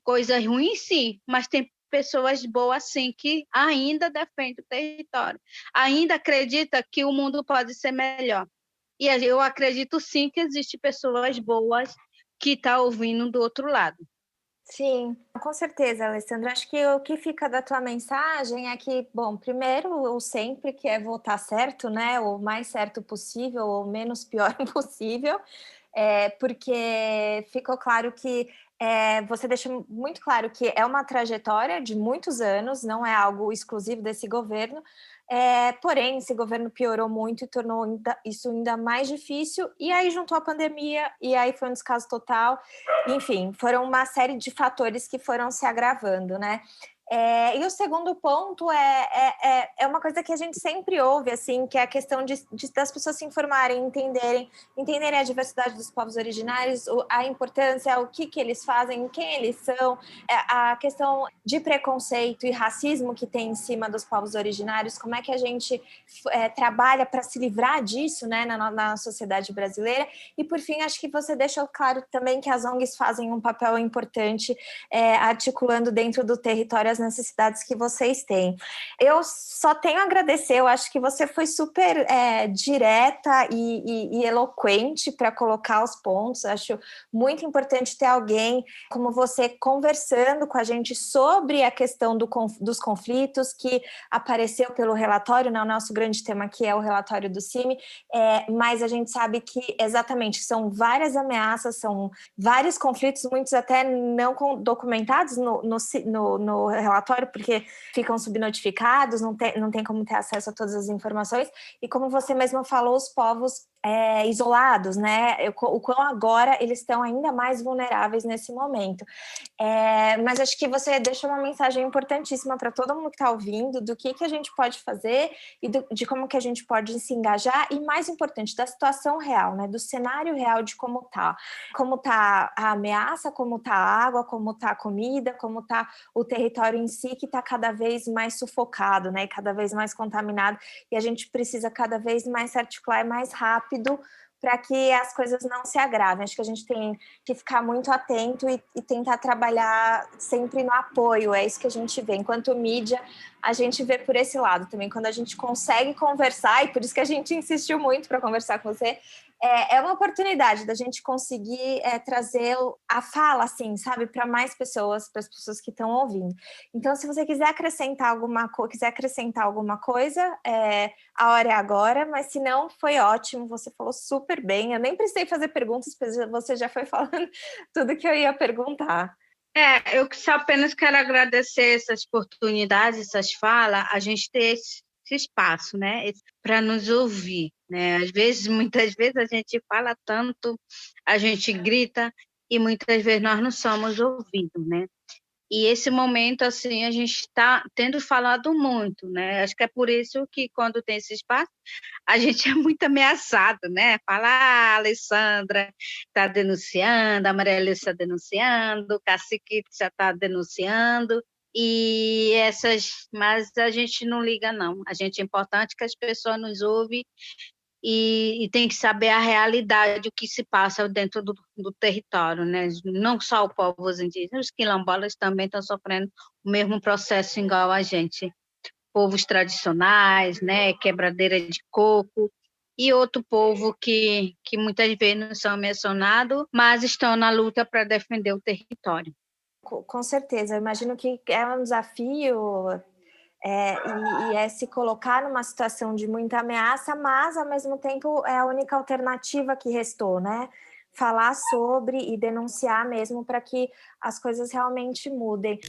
coisas ruins, sim, mas tem pessoas boas, sim, que ainda defendem o território, ainda acredita que o mundo pode ser melhor. E eu acredito, sim, que existem pessoas boas que estão ouvindo do outro lado. Sim, com certeza, Alessandra. Acho que o que fica da tua mensagem é que, bom, primeiro, o sempre que é votar certo, né? O mais certo possível, ou menos pior possível, porque ficou claro que você deixa muito claro que é uma trajetória de muitos anos, não é algo exclusivo desse governo. Porém, esse governo piorou muito e tornou isso ainda mais difícil, e aí juntou a pandemia, e aí foi um descaso total. Enfim, foram uma série de fatores que foram se agravando, né? E o segundo ponto é uma coisa que a gente sempre ouve, assim, que é a questão das pessoas se informarem, entenderem a diversidade dos povos originários, a importância, o que eles fazem, quem eles são, a questão de preconceito e racismo que tem em cima dos povos originários, como é que a gente trabalha para se livrar disso, né, na sociedade brasileira. E, por fim, acho que você deixou claro também que as ONGs fazem um papel importante articulando dentro do território as necessidades que vocês têm. Eu só tenho a agradecer, eu acho que você foi super direta e eloquente para colocar os pontos. Acho muito importante ter alguém como você conversando com a gente sobre a questão dos conflitos que apareceu pelo relatório, né? O nosso grande tema aqui é o relatório do CIMI, mas a gente sabe que exatamente são várias ameaças, são vários conflitos, muitos até não documentados no relatório, porque ficam subnotificados, não tem como ter acesso a todas as informações, e como você mesma falou, os povos isolados, né? O quão agora eles estão ainda mais vulneráveis nesse momento. Mas acho que você deixa uma mensagem importantíssima para todo mundo que está ouvindo, do que a gente pode fazer e de como que a gente pode se engajar, e mais importante, da situação real, né? Do cenário real de como tá a ameaça, como tá a água, como tá a comida, como tá o território em si, que está cada vez mais sufocado, né? Cada vez mais contaminado, e a gente precisa cada vez mais se articular mais rápido para que as coisas não se agravem. Acho que a gente tem que ficar muito atento e tentar trabalhar sempre no apoio. É isso que a gente vê. Enquanto mídia, a gente vê por esse lado também. Quando a gente consegue conversar, e por isso que a gente insistiu muito para conversar com você, é uma oportunidade da gente conseguir trazer a fala, assim, sabe, para mais pessoas, para as pessoas que estão ouvindo. Então, se você quiser acrescentar alguma coisa, a hora é agora, mas se não, foi ótimo, você falou super bem. Eu nem precisei fazer perguntas, porque você já foi falando tudo que eu ia perguntar. Eu só apenas quero agradecer essas oportunidades, essas falas, a gente ter esse espaço, né, para nos ouvir, né? Muitas vezes a gente fala tanto, a gente grita e muitas vezes nós não somos ouvidos, né? E esse momento, assim, a gente está tendo falado muito, né? Acho que é por isso que quando tem esse espaço, a gente é muito ameaçado, né? Fala, a Alessandra está denunciando, a Maria Alice está denunciando, o Cacique já está denunciando, mas a gente não liga, não. A gente é importante que as pessoas nos ouvem e tem que saber a realidade, o que se passa dentro do território, né? Não só os povos indígenas, os quilombolas também estão sofrendo o mesmo processo igual a gente. Povos tradicionais, né? Quebradeira de coco, e outro povo que muitas vezes não são mencionados, mas estão na luta para defender o território. Com certeza, eu imagino que é um desafio e se colocar numa situação de muita ameaça, mas ao mesmo tempo é a única alternativa que restou, né? Falar sobre e denunciar mesmo para que as coisas realmente mudem.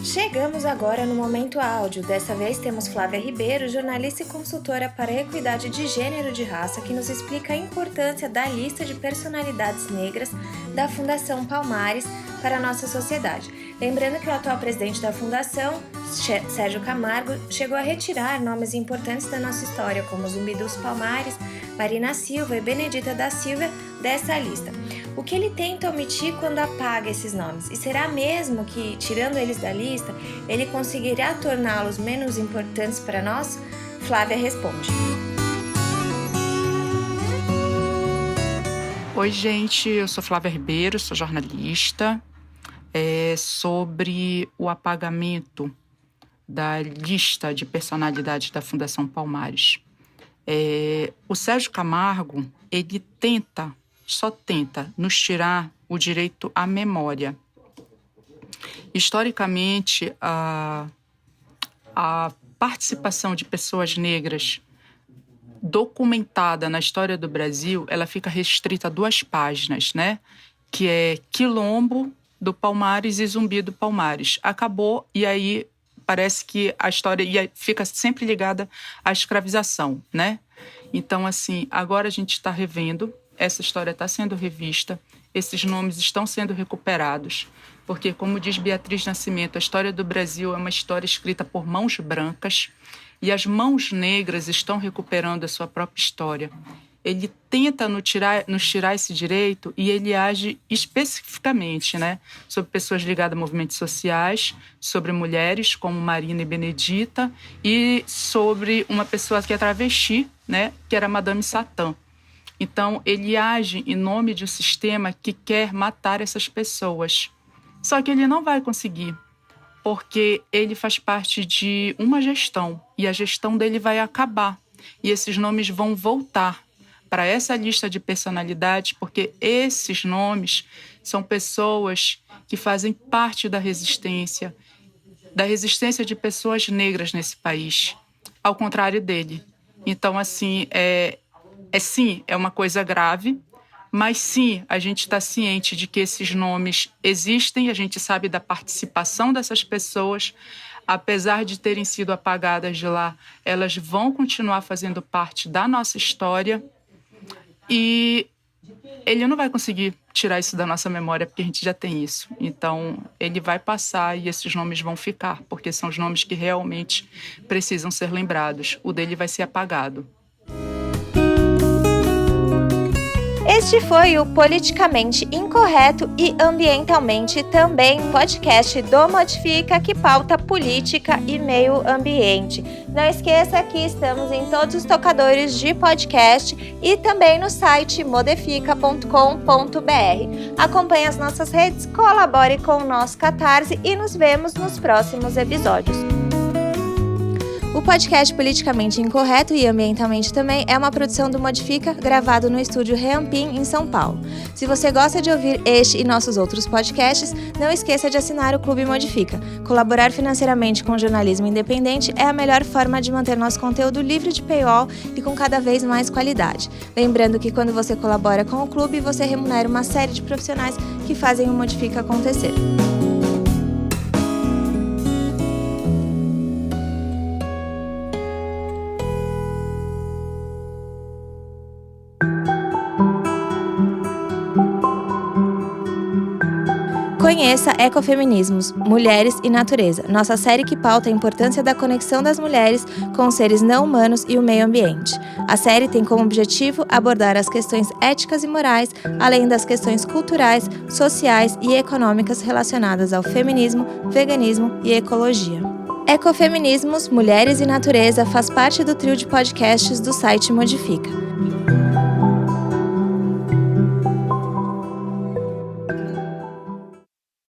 Chegamos agora no Momento Áudio. Dessa vez temos Flávia Ribeiro, jornalista e consultora para a equidade de gênero e de raça, que nos explica a importância da lista de personalidades negras da Fundação Palmares para a nossa sociedade. Lembrando que o atual presidente da Fundação, Sérgio Camargo, chegou a retirar nomes importantes da nossa história, como Zumbi dos Palmares, Marina Silva e Benedita da Silva, dessa lista. O que ele tenta omitir quando apaga esses nomes? E será mesmo que, tirando eles da lista, ele conseguirá torná-los menos importantes para nós? Flávia responde. Oi, gente, eu sou Flávia Ribeiro, sou jornalista. Sobre o apagamento da lista de personalidades da Fundação Palmares. O Sérgio Camargo, ele só tenta nos tirar o direito à memória. Historicamente, a participação de pessoas negras documentada na história do Brasil, ela fica restrita a 2 páginas, né? Que é Quilombo do Palmares e Zumbi do Palmares. Acabou, e aí parece que a história fica sempre ligada à escravização, né? Então, assim, agora a gente está revendo, essa história está sendo revista, esses nomes estão sendo recuperados, porque, como diz Beatriz Nascimento, a história do Brasil é uma história escrita por mãos brancas, e as mãos negras estão recuperando a sua própria história. Ele tenta nos tirar esse direito e ele age especificamente, né, sobre pessoas ligadas a movimentos sociais, sobre mulheres como Marina e Benedita e sobre uma pessoa que é travesti, né, que era Madame Satã. Então, ele age em nome de um sistema que quer matar essas pessoas. Só que ele não vai conseguir, porque ele faz parte de uma gestão e a gestão dele vai acabar. E esses nomes vão voltar para essa lista de personalidades, porque esses nomes são pessoas que fazem parte da resistência de pessoas negras nesse país, ao contrário dele. Então, assim, sim, é uma coisa grave, mas sim, a gente está ciente de que esses nomes existem, a gente sabe da participação dessas pessoas. Apesar de terem sido apagadas de lá, elas vão continuar fazendo parte da nossa história. E ele não vai conseguir tirar isso da nossa memória, porque a gente já tem isso. Então, ele vai passar e esses nomes vão ficar, porque são os nomes que realmente precisam ser lembrados. O dele vai ser apagado. Este foi o Politicamente Incorreto e Ambientalmente Também, podcast do Modifica, que pauta política e meio ambiente. Não esqueça que estamos em todos os tocadores de podcast e também no site modifica.com.br. Acompanhe as nossas redes, colabore com o nosso Catarse e nos vemos nos próximos episódios. O podcast Politicamente Incorreto e Ambientalmente Também é uma produção do Modifica, gravado no estúdio Reampim, em São Paulo. Se você gosta de ouvir este e nossos outros podcasts, não esqueça de assinar o Clube Modifica. Colaborar financeiramente com o jornalismo independente é a melhor forma de manter nosso conteúdo livre de paywall e com cada vez mais qualidade. Lembrando que quando você colabora com o clube, você remunera uma série de profissionais que fazem o Modifica acontecer. Conheça Ecofeminismos, Mulheres e Natureza, nossa série que pauta a importância da conexão das mulheres com os seres não humanos e o meio ambiente. A série tem como objetivo abordar as questões éticas e morais, além das questões culturais, sociais e econômicas relacionadas ao feminismo, veganismo e ecologia. Ecofeminismos, Mulheres e Natureza faz parte do trio de podcasts do site Modifica.